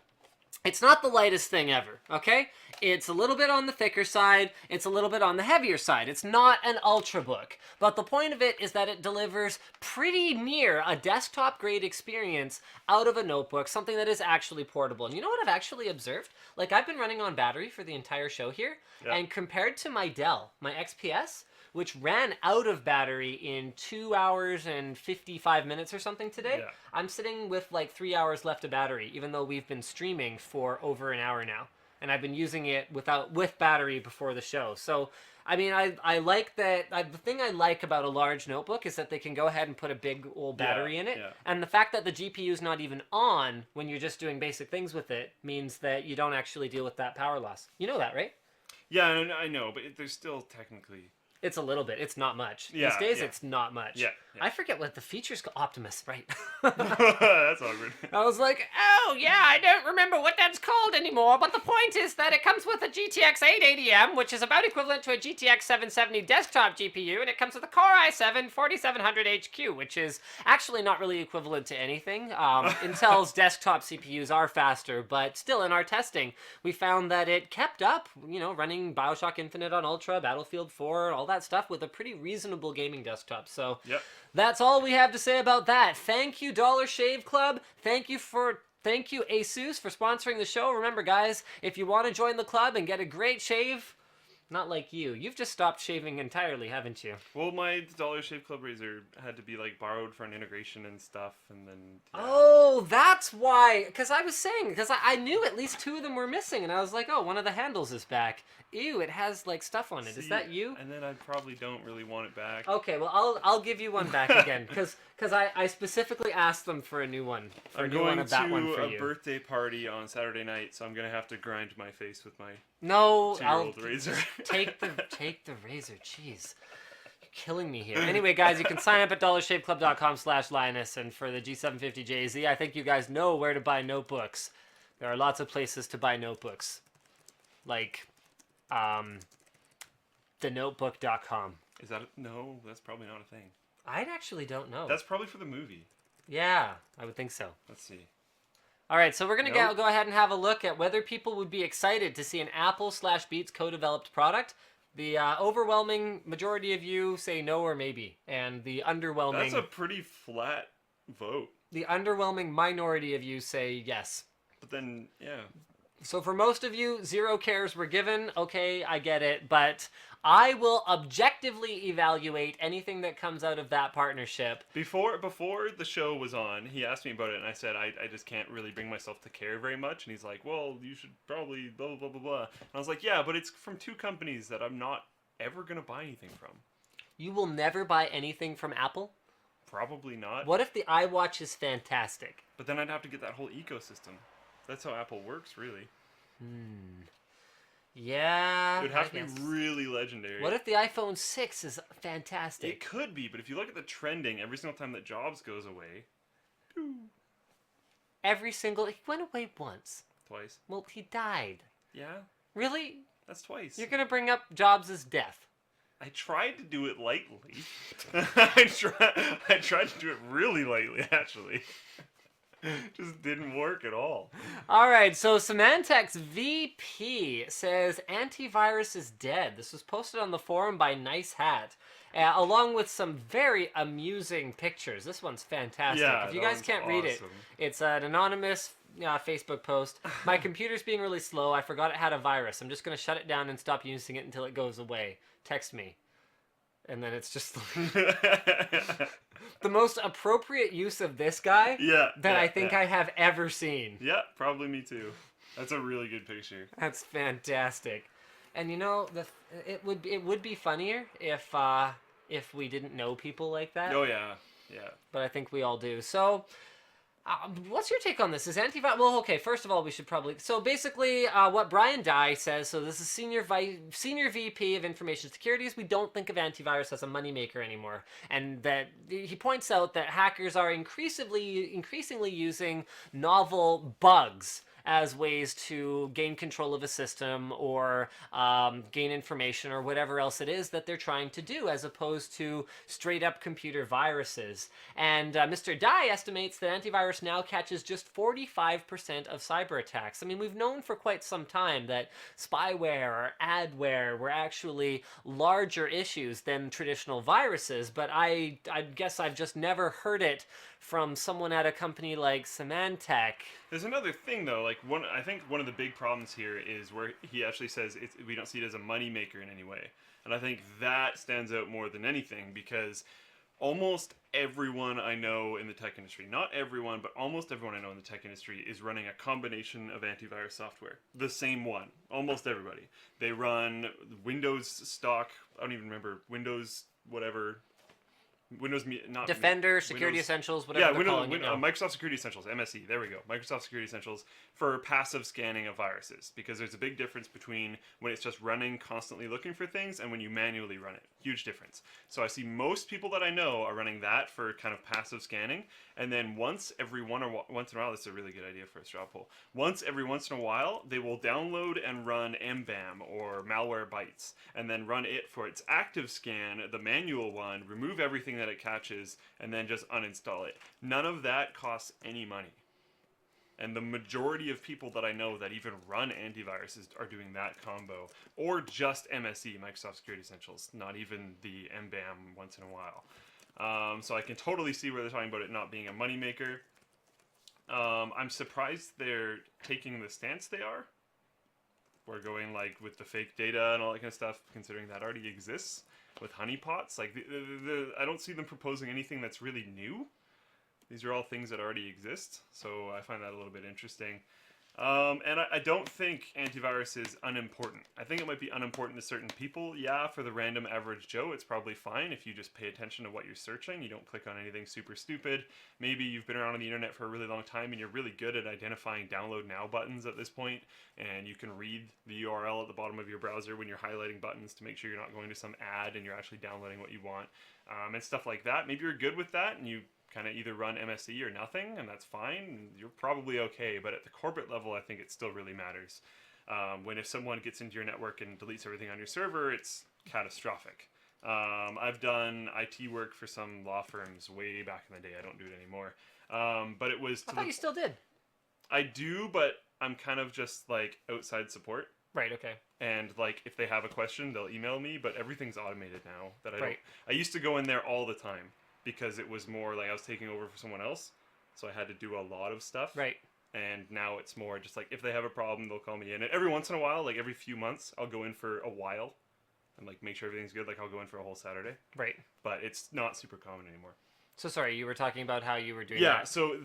it's not the lightest thing ever, okay? It's a little bit on the thicker side, it's a little bit on the heavier side. It's not an ultrabook, but the point of it is that it delivers pretty near a desktop-grade experience out of a notebook, something that is actually portable. And you know what I've actually observed? Like, I've been running on battery for the entire show here, and compared to my Dell, my XPS, which ran out of battery in 2 hours and 55 minutes or something today, I'm sitting with like 3 hours left of battery, even though we've been streaming for over an hour now. And I've been using it with battery before the show. So, I mean, I like that. The thing I like about a large notebook is that they can go ahead and put a big old battery in it. Yeah. And the fact that the GPU is not even on when you're just doing basic things with it means that you don't actually deal with that power loss. You know that, right? Yeah, I know, but there's still technically... It's a little bit. It's not much. Yeah, These days, it's not much. Yeah. I forget what the features... Optimus, right. That's awkward. I was like, oh, yeah, I don't remember what that's called anymore, but the point is that it comes with a GTX 880M, which is about equivalent to a GTX 770 desktop GPU, and it comes with a Core i7-4700HQ, which is actually not really equivalent to anything. Intel's desktop CPUs are faster, but still, in our testing, we found that it kept up, you know, running Bioshock Infinite on Ultra, Battlefield 4, all that stuff with a pretty reasonable gaming desktop. So that's all we have to say about that. Thank you, Dollar Shave Club. Thank you, Asus, for sponsoring the show. Remember, guys, if you want to join the club and get a great shave, not like you. You've just stopped shaving entirely, haven't you? Well, my Dollar Shave Club razor had to be, like, borrowed for an integration and stuff, and then... Yeah. Oh, that's why. Because I was saying, because I knew at least 2 of them were missing, and I was like, oh, one of the handles is back. Ew, it has, like, stuff on it. Is that you? And then I probably don't really want it back. Okay, well, I'll give you one back again, because I specifically asked them for a new one. I'm going to a birthday party on Saturday night, so I'm going to have to grind my face with my 2-year-old razor. Take the razor, jeez. You're killing me here. Anyway, guys, you can sign up at dollarshaveclub.com/Linus, and for the G750JZ, I think you guys know where to buy notebooks. There are lots of places to buy notebooks. Like... thenotebook.com. Is that no? That's probably not a thing. I actually don't know. That's probably for the movie. Yeah, I would think so. Let's see. All right, so we're gonna go ahead and have a look at whether people would be excited to see an Apple/Beats co-developed product. The overwhelming majority of you say no or maybe, and the underwhelming... That's a pretty flat vote. The underwhelming minority of you say yes. But then, yeah... So for most of you, 0 cares were given. Okay, I get it. But I will objectively evaluate anything that comes out of that partnership. Before the show was on, he asked me about it, and I said, I just can't really bring myself to care very much. And he's like, well, you should probably blah, blah, blah, blah, blah. And I was like, yeah, but it's from 2 companies that I'm not ever going to buy anything from. You will never buy anything from Apple? Probably not. What if the iWatch is fantastic? But then I'd have to get that whole ecosystem. That's how Apple works, really. Yeah. It would have to be really legendary. What if the iPhone 6 is fantastic? It could be, but if you look at the trending, every single time that Jobs goes away... He went away once. Twice. Well, he died. Yeah? Really? That's twice. You're going to bring up Jobs' death. I tried to do it lightly. I tried to do it really lightly, actually. Just didn't work at all. All right, so Symantec's VP says antivirus is dead. This was posted on the forum by Nice Hat, along with some very amusing pictures. This one's fantastic. Yeah, if you guys can't read it, it's an anonymous Facebook post. My computer's being really slow. I forgot it had a virus. I'm just going to shut it down and stop using it until it goes away. Text me. And then it's just the most appropriate use of this guy that I think I have ever seen. Yeah, probably me too. That's a really good picture. That's fantastic. And you know, it would be funnier if we didn't know people like that. Oh yeah, yeah. But I think we all do. So, what's your take on this? Is antivirus? Well, okay. First of all, we should probably. So basically, what Brian Dye says. So this is senior VP of Information Security. Is we don't think of antivirus as a moneymaker anymore, and that he points out that hackers are increasingly using novel bugs as ways to gain control of a system or gain information or whatever else it is that they're trying to do, as opposed to straight up computer viruses. And Mr. Dye estimates that antivirus now catches just 45% of cyber attacks. I mean, we've known for quite some time that spyware or adware were actually larger issues than traditional viruses, but I guess I've just never heard it from someone at a company like Symantec. There's another thing though, like I think one of the big problems here is where he actually says we don't see it as a money maker in any way, and I think that stands out more than anything because almost everyone I know in the tech industry, not everyone, but almost everyone I know in the tech industry is running a combination of antivirus software. The same one. Almost everybody. They run Windows stock, I don't even remember, Windows whatever. Not Defender, Security Windows, Essentials, whatever they're calling it now. Microsoft Security Essentials, MSE, there we go. Microsoft Security Essentials for passive scanning of viruses, because there's a big difference between when it's just running, constantly looking for things, and when you manually run it. Huge difference. So I see most people that I know are running that for kind of passive scanning, and then once in a while, this is a really good idea for a straw poll. Once in a while, they will download and run MBAM or Malwarebytes, and then run it for its active scan, the manual one, remove everything that it catches, and then just uninstall it. None of that costs any money. And the majority of people that I know that even run antiviruses are doing that combo, or just MSE, Microsoft Security Essentials, not even the MBAM once in a while. So I can totally see where they're talking about it not being a moneymaker. I'm surprised they're taking the stance they are. We're going like with the fake data and all that kind of stuff, considering that already exists with honeypots. Like I don't see them proposing anything that's really new. These are all things that already exist, so I find that a little bit interesting. And I don't think antivirus is unimportant. I think it might be unimportant to certain people. Yeah, for the random average Joe, it's probably fine if you just pay attention to what you're searching. You don't click on anything super stupid. Maybe you've been around on the internet for a really long time and you're really good at identifying download now buttons at this point, and you can read the URL at the bottom of your browser when you're highlighting buttons to make sure you're not going to some ad and you're actually downloading what you want, and stuff like that. Maybe you're good with that and you kind of either run MSE or nothing, and that's fine. You're probably okay, but at the corporate level, I think it still really matters. When if someone gets into your network and deletes everything on your server, it's catastrophic. I've done IT work for some law firms way back in the day. I don't do it anymore. But it was... I thought you still did. I do, but I'm kind of just like outside support. Right, okay. And like if they have a question, they'll email me, but everything's automated now. That I Right. I used to go in there all the time, because it was more like I was taking over for someone else, so I had to do a lot of stuff. Right. And now it's more just like if they have a problem, they'll call me in. And every once in a while, like every few months, I'll go in for a while and like make sure everything's good. Like I'll go in for a whole Saturday. Right. But it's not super common anymore. So sorry, you were talking about how you were doing Yeah, that. so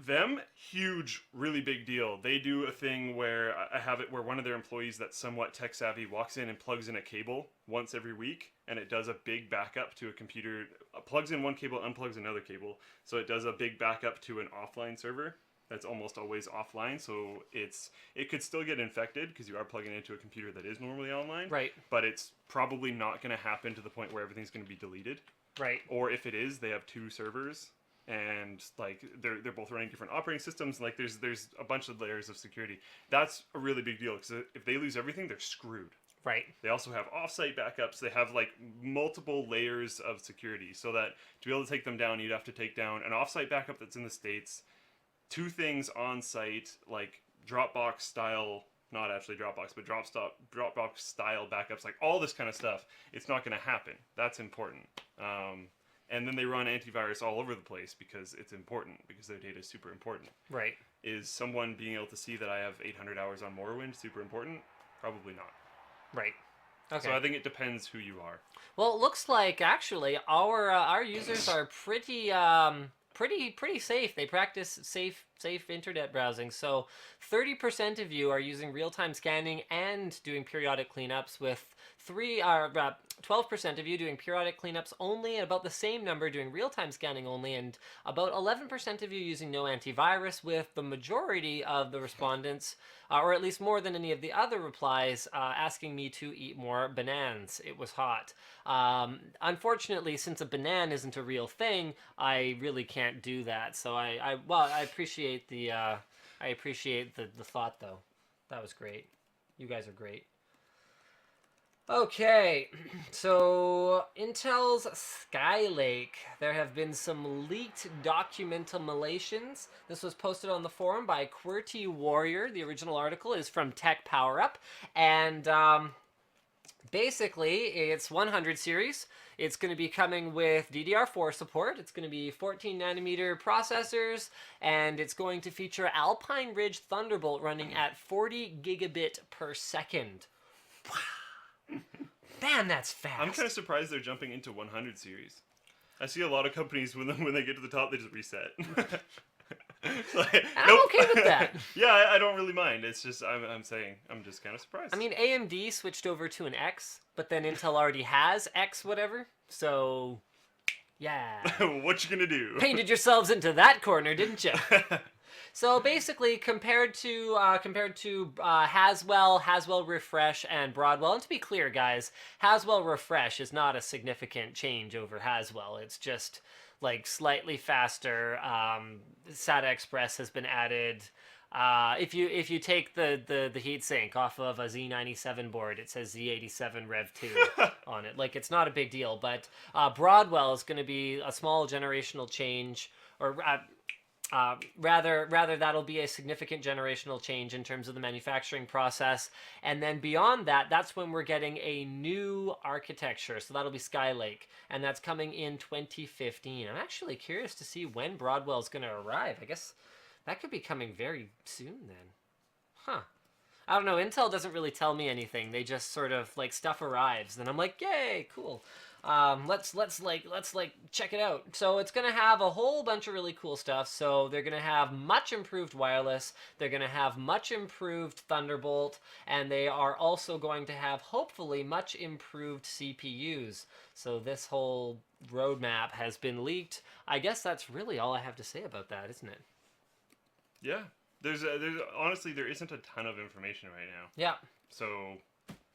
them, huge, really big deal. They do a thing where I have it where one of their employees that's somewhat tech savvy walks in and plugs in a cable once every week, and it does a big backup to a computer, plugs in one cable, unplugs another cable, so it does a big backup to an offline server that's almost always offline, so it could still get infected because you are plugging into a computer that is normally online, Right. but it's probably not going to happen to the point where everything's going to be deleted. Right. Or if it is, they have two servers, and like they're both running different operating systems. Like there's a bunch of layers of security. That's a really big deal because if they lose everything, they're screwed. Right. They also have offsite backups. They have like multiple layers of security, so that to be able to take them down, you'd have to take down an offsite backup that's in the States, two things on site like Dropbox style. Not actually Dropbox, but Dropbox style backups, like all this kind of stuff. It's not going to happen. That's important. And then they run antivirus all over the place because it's important, because their data is super important. Right. Is someone being able to see that I have 800 hours on Morrowind super important? Probably not. Right. Okay. So I think it depends who you are. Well, it looks like actually our users are pretty safe. They practice safe internet browsing. So 30% of you are using real-time scanning and doing periodic cleanups, with 12% of you doing periodic cleanups only, and about the same number doing real-time scanning only, and about 11% of you using no antivirus, with the majority of the respondents, or at least more than any of the other replies, asking me to eat more bananas. It was hot. Unfortunately, since a banana isn't a real thing, I really can't do that. So I appreciate the thought, though. That was great. You guys are great. Okay, so Intel's Skylake. There have been some leaked documentalations. This was posted on the forum by QWERTY Warrior. The original article is from Tech Power Up, and basically it's 100 series. It's going to be coming with DDR4 support. It's going to be 14 nanometer processors, and it's going to feature Alpine Ridge Thunderbolt running at 40 gigabit per second. Wow. Man, that's fast. I'm kind of surprised they're jumping into 100 series. I see a lot of companies when they get to the top, they just reset. I'm okay with that. Yeah, I don't really mind. It's just I'm saying I'm just kind of surprised. I mean, AMD switched over to an X, but then Intel already has X whatever. So, yeah. What you gonna do? Painted yourselves into that corner, didn't you? So basically, compared to Haswell Refresh, and Broadwell, and to be clear, guys, Haswell Refresh is not a significant change over Haswell. It's just like slightly faster. SATA Express has been added. If you take the heatsink off of a Z97 board, it says Z87 Rev 2 on it. Like, it's not a big deal, but Broadwell is going to be a small generational change, or rather that'll be a significant generational change in terms of the manufacturing process. And then beyond that, that's when we're getting a new architecture. So that'll be Skylake, and that's coming in 2015. I'm actually curious to see when Broadwell's going to arrive. I guess that could be coming very soon then. Huh. I don't know. Intel doesn't really tell me anything. They just sort of, like, stuff arrives, and I'm like, yay, cool. Let's check it out. So it's going to have a whole bunch of really cool stuff. So they're going to have much improved wireless. They're going to have much improved Thunderbolt, and they are also going to have, hopefully, much improved CPUs. So this whole roadmap has been leaked. I guess that's really all I have to say about that, isn't it? Yeah. There's honestly, there isn't a ton of information right now. Yeah. So,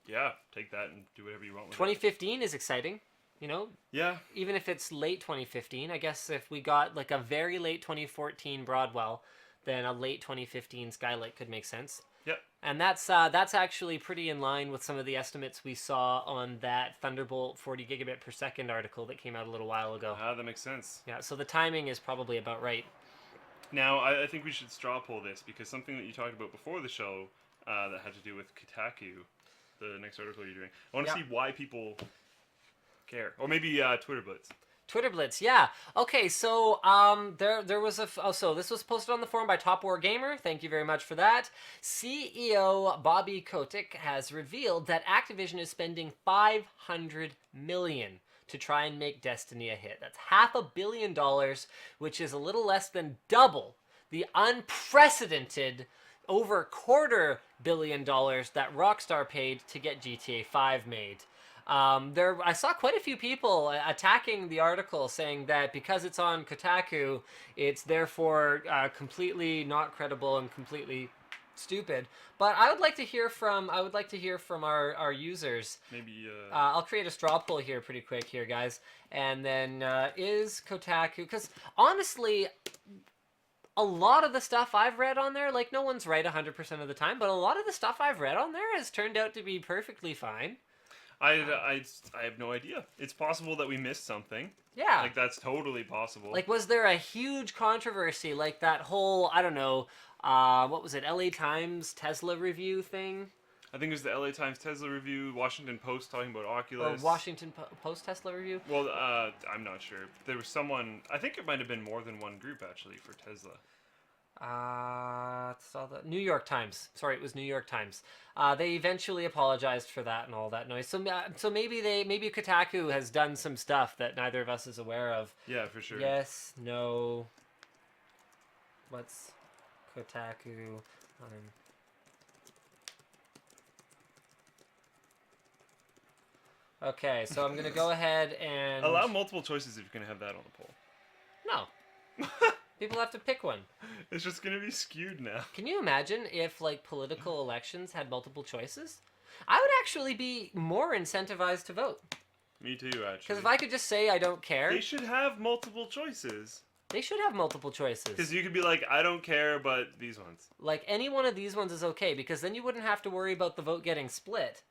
yeah, take that and do whatever you want with 2015 is exciting. You know? Yeah. Even if it's late 2015, I guess if we got like a very late 2014 Broadwell, then a late 2015 Skylake could make sense. Yep. And that's actually pretty in line with some of the estimates we saw on that Thunderbolt 40 gigabit per second article that came out a little while ago. Ah, that makes sense. Yeah, so the timing is probably about right. Now, I think we should straw poll this, because something that you talked about before the show that had to do with Kotaku, the next article you're doing. I want to see why people care. Or maybe Twitter Blitz. Twitter Blitz, yeah. Okay, so there was so this was posted on the forum by Top War Gamer. Thank you very much for that. CEO Bobby Kotick has revealed that Activision is spending $500 million to try and make Destiny a hit. That's $500 million, which is a little less than double the unprecedented over $250 million that Rockstar paid to get GTA 5 made. I saw quite a few people attacking the article, saying that because it's on Kotaku, it's therefore completely not credible and completely stupid. But I would like to hear from our users. Maybe I'll create a straw poll here pretty quick here, guys. And then is Kotaku, because honestly, a lot of the stuff I've read on there, like, no one's right 100% of the time, but a lot of the stuff I've read on there has turned out to be perfectly fine. I have no idea. It's possible that we missed something. Yeah. Like, that's totally possible. Like, was there a huge controversy, like that whole, I don't know, what was it, LA Times Tesla review thing? I think it was the LA Times Tesla review, Washington Post talking about Oculus. Or Washington Post Tesla review? Well, I'm not sure. There was someone, I think it might have been more than one group, actually, for Tesla. Saw the New York Times. Sorry, it was New York Times. They eventually apologized for that and all that noise. So maybe Kotaku has done some stuff that neither of us is aware of. Yeah, for sure. Yes, no. Kotaku. Okay, so I'm gonna go ahead and Allow multiple choices if you're gonna have that on the poll. No. People have to pick one. It's just gonna be skewed now. Can you imagine if like political elections had multiple choices? I would actually be more incentivized to vote. Me too, actually. Because if I could just say I don't care, they should have multiple choices. They should have multiple choices. Because you could be like, I don't care, but these ones. Like any one of these ones is okay, because then you wouldn't have to worry about the vote getting split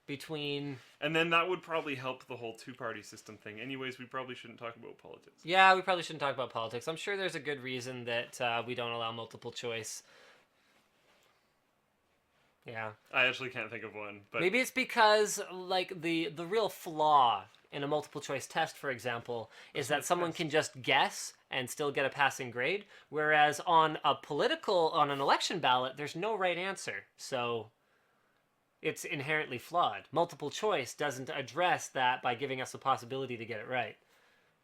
between. And then that would probably help the whole two-party system thing. Anyways, we probably shouldn't talk about politics. Yeah, we probably shouldn't talk about politics. I'm sure there's a good reason that we don't allow multiple choice. Yeah. I actually can't think of one, but maybe it's because like the real flaw in a multiple choice test, for example, is that someone can just guess and still get a passing grade, whereas on an election ballot, there's no right answer. So it's inherently flawed. Multiple choice doesn't address that by giving us a possibility to get it right.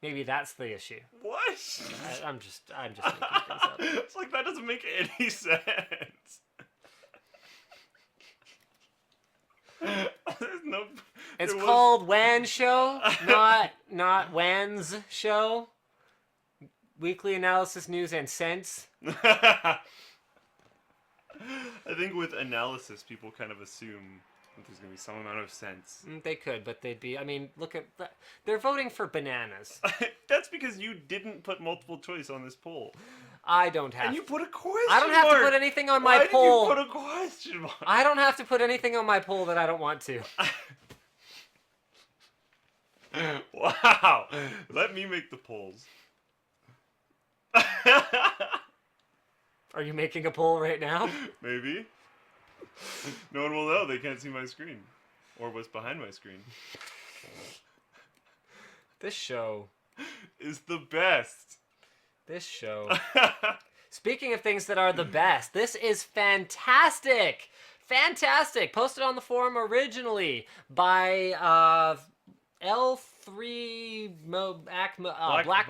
Maybe that's the issue. What? I'm just making things up. It's like that doesn't make any sense. No, it's called WAN Show, not WAN's Show. Weekly analysis, news, and sense. I think with analysis, people kind of assume that there's going to be some amount of sense. They could, but they'd be... I mean, look at... They're voting for bananas. That's because you didn't put multiple choice on this poll. I don't have. And you put a question I don't have mark. to put anything on my Why poll. Why did you put a question mark? I don't have to put anything on my poll that I don't want to. Wow. Let me make the polls. Are you making a poll right now? Maybe. No one will know. They can't see my screen. Or what's behind my screen. This show is the best. This show. Speaking of things that are the best, this is fantastic. Fantastic. Posted on the forum originally by L3 Black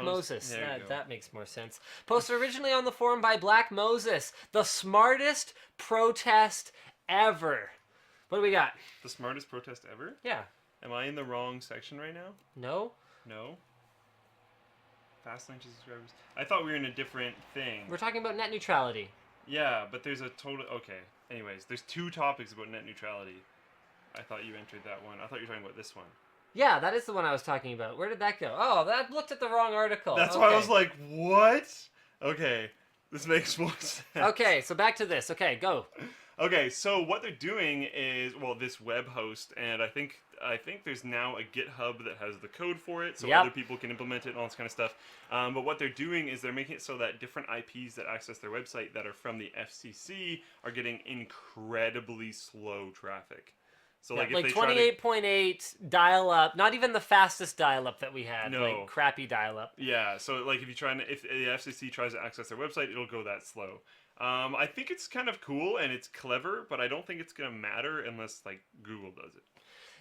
Moses. That makes more sense. Posted originally on the forum by Black Moses. The smartest protest ever. What do we got? The smartest protest ever? Yeah. Am I in the wrong section right now? No. No? Fast lane to subscribers. I thought we were in a different thing. We're talking about net neutrality. Yeah, but there's a total... Okay. Anyways, there's two topics about net neutrality. I thought you entered that one. I thought you were talking about this one. Yeah, that is the one I was talking about. Where did that go? Oh, that looked at the wrong article. That's why I was like, what? Okay. This makes more sense. Okay, so back to this. Okay, go. Okay, so what they're doing is, well, this web host, and I think there's now a GitHub that has the code for it, so other people can implement it and all this kind of stuff. But what they're doing is they're making it so that different IPs that access their website that are from the FCC are getting incredibly slow traffic. So like 28.8 dial-up, not even the fastest dial-up that we had, no. Like crappy dial-up. Yeah, so like if the FCC tries to access their website, it'll go that slow. I think it's kind of cool and it's clever, but I don't think it's gonna matter unless like Google does it.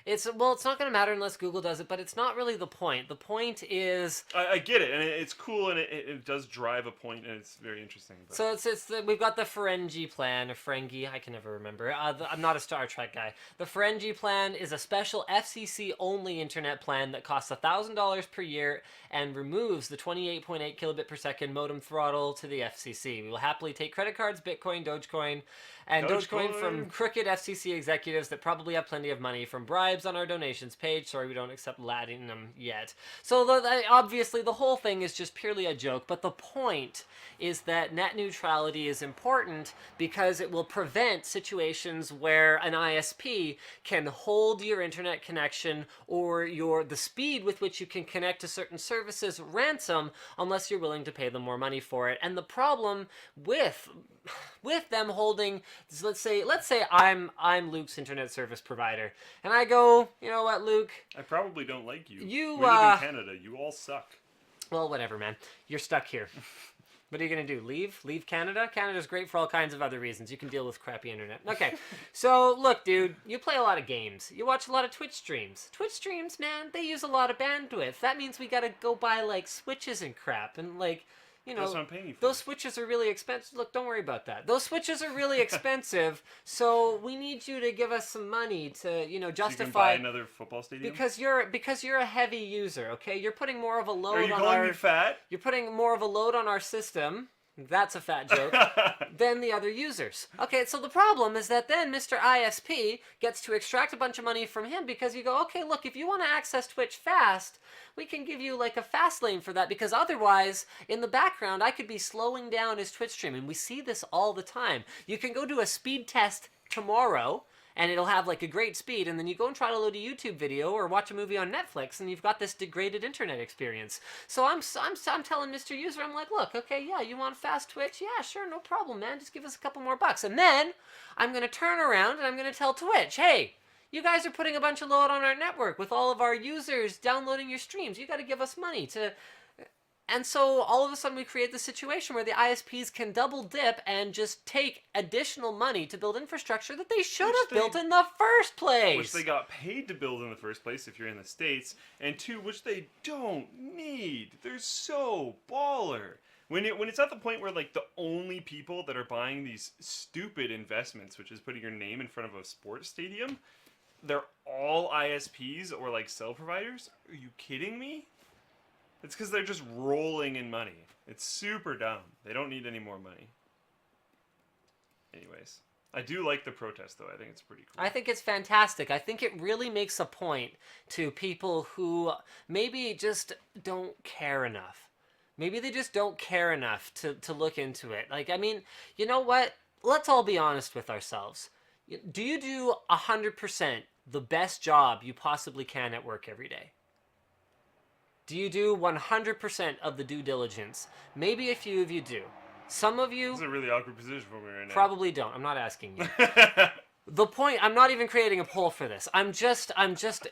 It's not going to matter unless Google does it, but it's not really the point. The point is... I get it, and it's cool, and it does drive a point, and it's very interesting. But. So we've got the Ferengi plan, or Ferengi, I can never remember. I'm not a Star Trek guy. The Ferengi plan is a special FCC-only internet plan that costs $1,000 per year and removes the 28.8 kilobit per second modem throttle to the FCC. We will happily take credit cards, Bitcoin, Dogecoin, and Dogecoin from crooked FCC executives that probably have plenty of money from bribes on our donations page. Sorry, we don't accept Latinum yet. So obviously the whole thing is just purely a joke, but the point is that net neutrality is important because it will prevent situations where an ISP can hold your internet connection or the speed with which you can connect to certain services ransom unless you're willing to pay them more money for it. And the problem with them holding, let's say I'm Luke's internet service provider, and I go, you know what, Luke? I probably don't like you. We live in Canada. You all suck. Well, whatever, man. You're stuck here. What are you going to do? Leave Canada? Canada's great for all kinds of other reasons. You can deal with crappy internet. Okay, so look, dude, you play a lot of games. You watch a lot of Twitch streams. Twitch streams, man, they use a lot of bandwidth. That means we got to go buy, like, switches and crap. And, like, you know, That's what I'm paying you for. those switches are really expensive. Look, don't worry about that. Those switches are really expensive, so we need you to give us some money to, you know, justify. So you can buy another football stadium? Because you're a heavy user, okay? You're putting more of a load Are you on calling me fat? You're putting more of a load on our system. That's a fat joke. Than the other users. Okay, so the problem is that then Mr. ISP gets to extract a bunch of money from him because you go, okay, look, if you want to access Twitch fast, we can give you like a fast lane for that, because otherwise, in the background, I could be slowing down his Twitch stream, and we see this all the time. You can go do a speed test tomorrow, and it'll have like a great speed, and then you go and try to load a YouTube video or watch a movie on Netflix, and you've got this degraded internet experience. So I'm telling Mr. User, I'm like, look, okay, yeah, you want fast Twitch? Yeah, sure, no problem, man. Just give us a couple more bucks. And then I'm going to turn around and I'm going to tell Twitch, hey, you guys are putting a bunch of load on our network with all of our users downloading your streams. You got to give us money to... And so all of a sudden we create the situation where the ISPs can double dip and just take additional money to build infrastructure that they should have built in the first place. Which they got paid to build in the first place if you're in the States. And two, which they don't need. They're so baller. When it's at the point where like the only people that are buying these stupid investments, which is putting your name in front of a sports stadium, they're all ISPs or like cell providers? Are you kidding me? It's because they're just rolling in money. It's super dumb. They don't need any more money. Anyways, I do like the protest, though. I think it's pretty cool. I think it's fantastic. I think it really makes a point to people who maybe just don't care enough. Maybe they just don't care enough to look into it. Like, I mean, you know what? Let's all be honest with ourselves. Do you do 100% the best job you possibly can at work every day? Do you do 100% of the due diligence? Maybe a few of you do. Some of you... This is a really awkward position for me right now. Probably don't. I'm not asking you. The point... I'm not even creating a poll for this. I'm just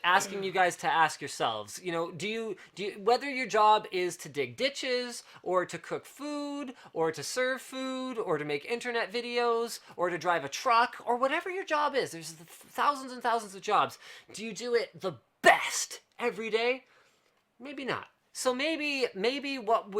asking you guys to ask yourselves. You know, do you... Whether your job is to dig ditches, or to cook food, or to serve food, or to make internet videos, or to drive a truck, or whatever your job is. There's thousands and thousands of jobs. Do you do it the best every day? Maybe not. So maybe what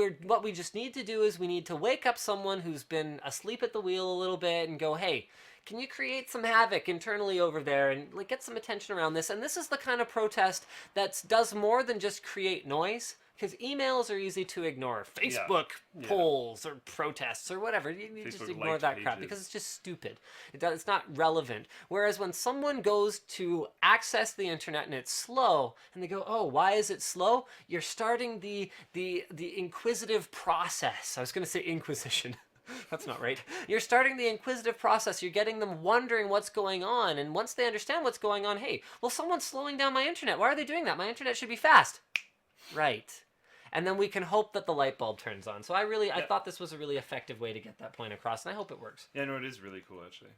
we just need to do is we need to wake up someone who's been asleep at the wheel a little bit and go, hey, can you create some havoc internally over there and like get some attention around this? And this is the kind of protest that does more than just create noise. Because emails are easy to ignore. Facebook polls or protests or whatever. You just ignore that crap because it's just stupid. It's not relevant. Whereas when someone goes to access the internet and it's slow, and they go, oh, why is it slow? You're starting the inquisitive process. I was going to say inquisition. That's not right. You're starting the inquisitive process. You're getting them wondering what's going on. And once they understand what's going on, hey, well, someone's slowing down my internet. Why are they doing that? My internet should be fast. Right. And then we can hope that the light bulb turns on. So I thought this was a really effective way to get that point across, and I hope it works. Yeah, no, it is really cool, actually.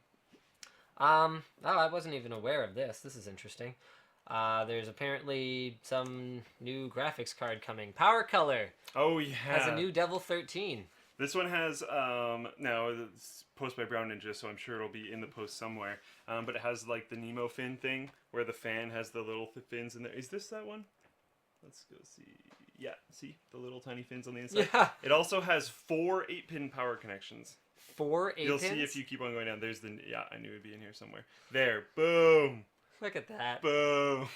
Oh, I wasn't even aware of this. This is interesting. There's apparently some new graphics card coming. Power Color. Oh, yeah. Has a new Devil 13. This one has, now, it's posted by Brown Ninja, so I'm sure it'll be in the post somewhere. But it has, like, the Nemo fin thing, where the fan has the little fins in there. Is this that one? Let's go see. Yeah, see? The little tiny fins on the inside? Yeah. It also has 4 8-pin power connections. 4 8-pins? You'll see if you keep on going down. There's the... Yeah, I knew it'd be in here somewhere. There. Boom. Look at that. Boom.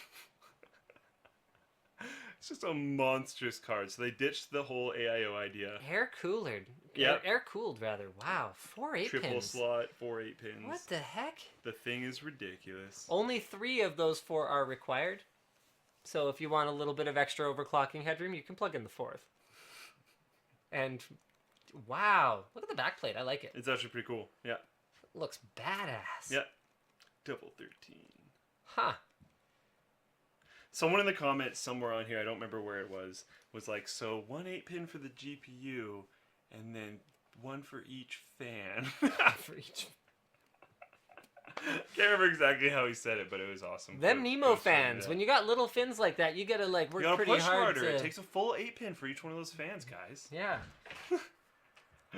It's just a monstrous card. So they ditched the whole AIO idea. Air-cooled. Yeah. Air-cooled, rather. Wow. 4 8-pins. Triple slot, 4 8-pins. What the heck? The thing is ridiculous. Only 3 of those 4 are required. So if you want a little bit of extra overclocking headroom, you can plug in the 4th. And wow, look at the backplate. I like it. It's actually pretty cool. Yeah. It looks badass. Yeah. Double 13. Huh. Someone in the comments somewhere on here, I don't remember where it was like, so 1 8-pin for the GPU, and then 1 for each fan. For each. Can't remember exactly how he said it, but it was awesome. Them Nemo fans, when you got little fins like that, you gotta like work pretty push hard harder. to... It takes a full 8-pin for each one of those fans, guys. Yeah.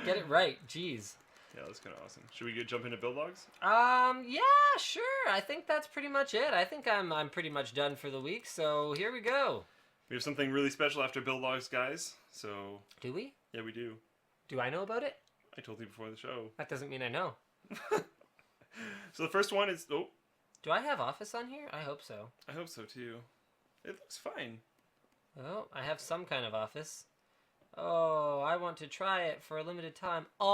Get it right. Jeez. Yeah, that's kind of awesome. Should we jump into build logs? Yeah, sure. I think that's pretty much it. I think I'm pretty much done for the week, so here we go. We have something really special after build logs, guys. So... Do we? Yeah, we do. Do I know about it? I told you before the show. That doesn't mean I know. So the first one is... Oh, Do I have Office on here? I hope so. I hope so too. It looks fine. Oh, I have some kind of Office. Oh, I want to try it for a limited time. Oh!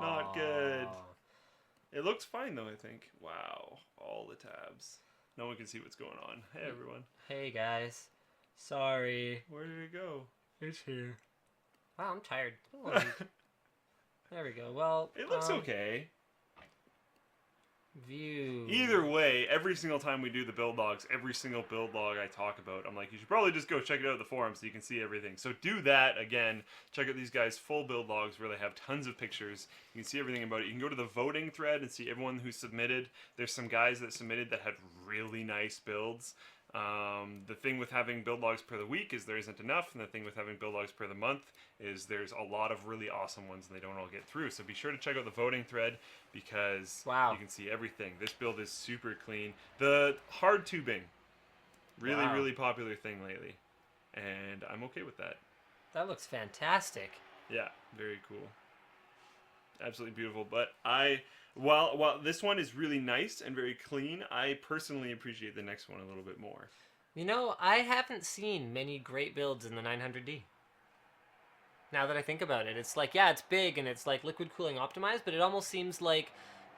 No. Not good. It looks fine though, I think. Wow. All the tabs. No one can see what's going on. Hey, everyone. Hey, guys. Sorry. Where did it go? It's here. Wow, I'm tired. There we go. Well, It looks okay. View. Either way, every single time we do the build logs, every single build log I talk about, I'm like, you should probably just go check it out at the forum so you can see everything. So do that again. Check out these guys' full build logs where they have tons of pictures. You can see everything about it. You can go to the voting thread and see everyone who submitted. There's some guys that submitted that had really nice builds. The thing with having build logs per the week is there isn't enough, and the thing with having build logs per the month is there's a lot of really awesome ones and they don't all get through. So be sure to check out the voting thread because you can see everything. This build is super clean. The hard tubing, really popular thing lately, and I'm okay with that. That looks fantastic. Yeah, very cool. Absolutely beautiful. But while this one is really nice and very clean, I personally appreciate the next one a little bit more. You know, I haven't seen many great builds in the 900D. Now that I think about it, it's like, yeah, it's big and it's like liquid cooling optimized, but it almost seems like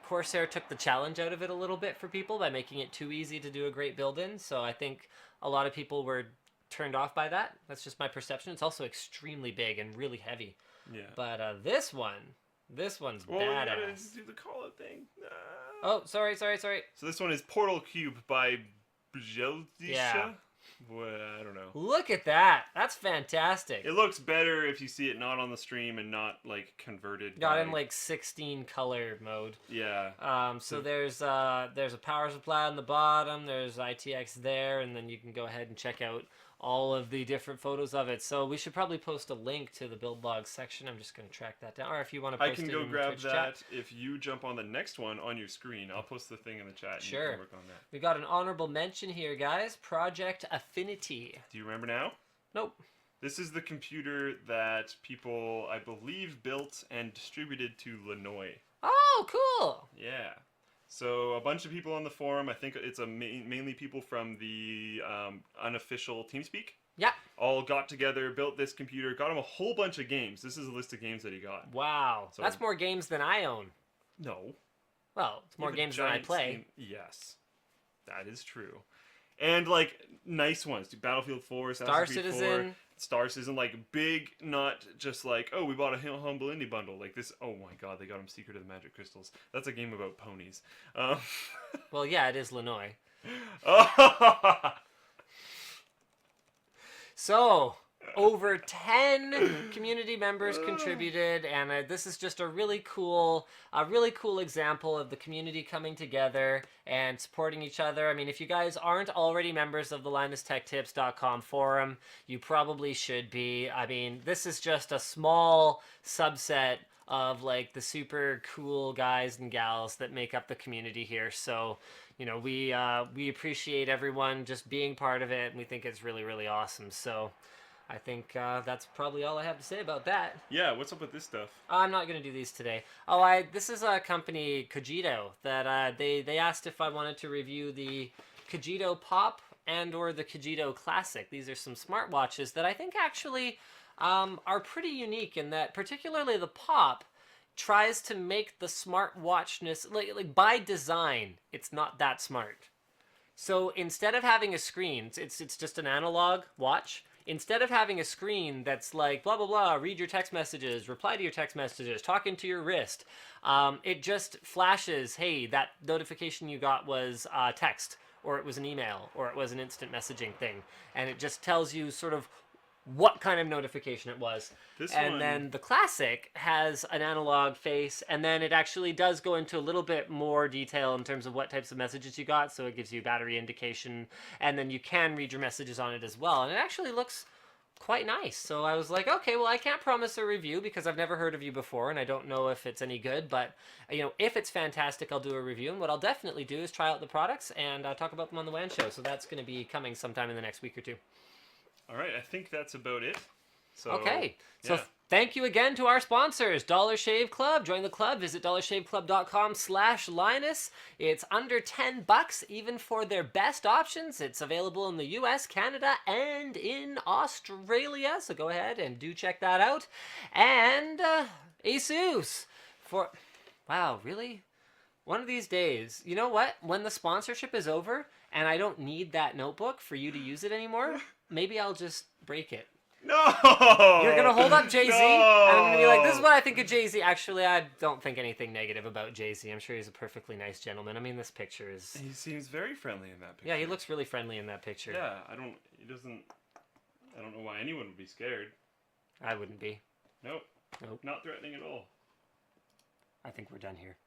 Corsair took the challenge out of it a little bit for people by making it too easy to do a great build in. So I think a lot of people were turned off by that. That's just my perception. It's also extremely big and really heavy. Yeah. But this one's badass. We gotta do the call out thing. Oh, sorry. So this one is Portal Cube by Bjeldisha? Yeah. Well, I don't know. Look at that. That's fantastic. It looks better if you see it not on the stream and not like converted. Not in like 16 color mode. Yeah. So there's a power supply on the bottom. There's ITX there, and then you can go ahead and check out all of the different photos of it. So we should probably post a link to the build logs section. I'm just going to track that down. Or if you want to post it in the Twitch chat. I can go grab that if you jump on the next one on your screen. I'll post the thing in the chat and you can work on that. We got an honorable mention here, guys. Project Affinity. Do you remember now? Nope. This is the computer that people, I believe, built and distributed to Lanoy. Oh, cool. Yeah. So a bunch of people on the forum, I think it's mainly people from the unofficial TeamSpeak. Yeah. All got together, built this computer, got him a whole bunch of games. This is a list of games that he got. Wow. So, that's more games than I own. No. Well, it's more games than I play. Yes. That is true. And, like, nice ones. Battlefield 4, Star Citizen. 4, Star Citizen, like, big, not just like, oh, we bought a humble indie bundle. Like this, oh my god, they got him Secret of the Magic Crystals. That's a game about ponies. Well, yeah, it is Lanoy. So, over 10 community members contributed, and this is just a really cool example of the community coming together and supporting each other. I mean, if you guys aren't already members of the LinusTechTips.com forum, you probably should be. I mean, this is just a small subset of like the super cool guys and gals that make up the community here. So, you know, we appreciate everyone just being part of it, and we think it's really, really awesome. So I think that's probably all I have to say about that. Yeah, what's up with this stuff? I'm not going to do these today. Oh, this is a company, Cogito, that they asked if I wanted to review the Cogito Pop and or the Cogito Classic. These are some smartwatches that I think actually are pretty unique in that particularly the Pop tries to make the smartwatchness, like by design, it's not that smart. So instead of having a screen, it's just an analog watch. Instead of having a screen that's like, blah, blah, blah, read your text messages, reply to your text messages, talk into your wrist, it just flashes, hey, that notification you got was text, or it was an email, or it was an instant messaging thing. And it just tells you sort of what kind of notification it was. Then the Classic has an analog face, and then it actually does go into a little bit more detail in terms of what types of messages you got, so it gives you battery indication, and then you can read your messages on it as well, and it actually looks quite nice. So I was like, okay, well, I can't promise a review because I've never heard of you before, and I don't know if it's any good, but, you know, if it's fantastic, I'll do a review, and what I'll definitely do is try out the products and talk about them on the WAN show, so that's going to be coming sometime in the next week or two. All right, I think that's about it. So, Okay. So yeah. thank you again to our sponsors, Dollar Shave Club. Join the club. Visit dollarshaveclub.com/Linus. It's under $10 even for their best options. It's available in the US, Canada, and in Australia. So go ahead and do check that out. And Asus for... Wow, really? One of these days, you know what? When the sponsorship is over and I don't need that notebook for you to use it anymore, maybe I'll just break it. No! You're going to hold up Jay-Z, No! and I'm going to be like, this is what I think of Jay-Z. Actually, I don't think anything negative about Jay-Z. I'm sure he's a perfectly nice gentleman. I mean, this picture is... He seems very friendly in that picture. Yeah, he looks really friendly in that picture. Yeah, I don't know why anyone would be scared. I wouldn't be. Nope. Nope. Not threatening at all. I think we're done here.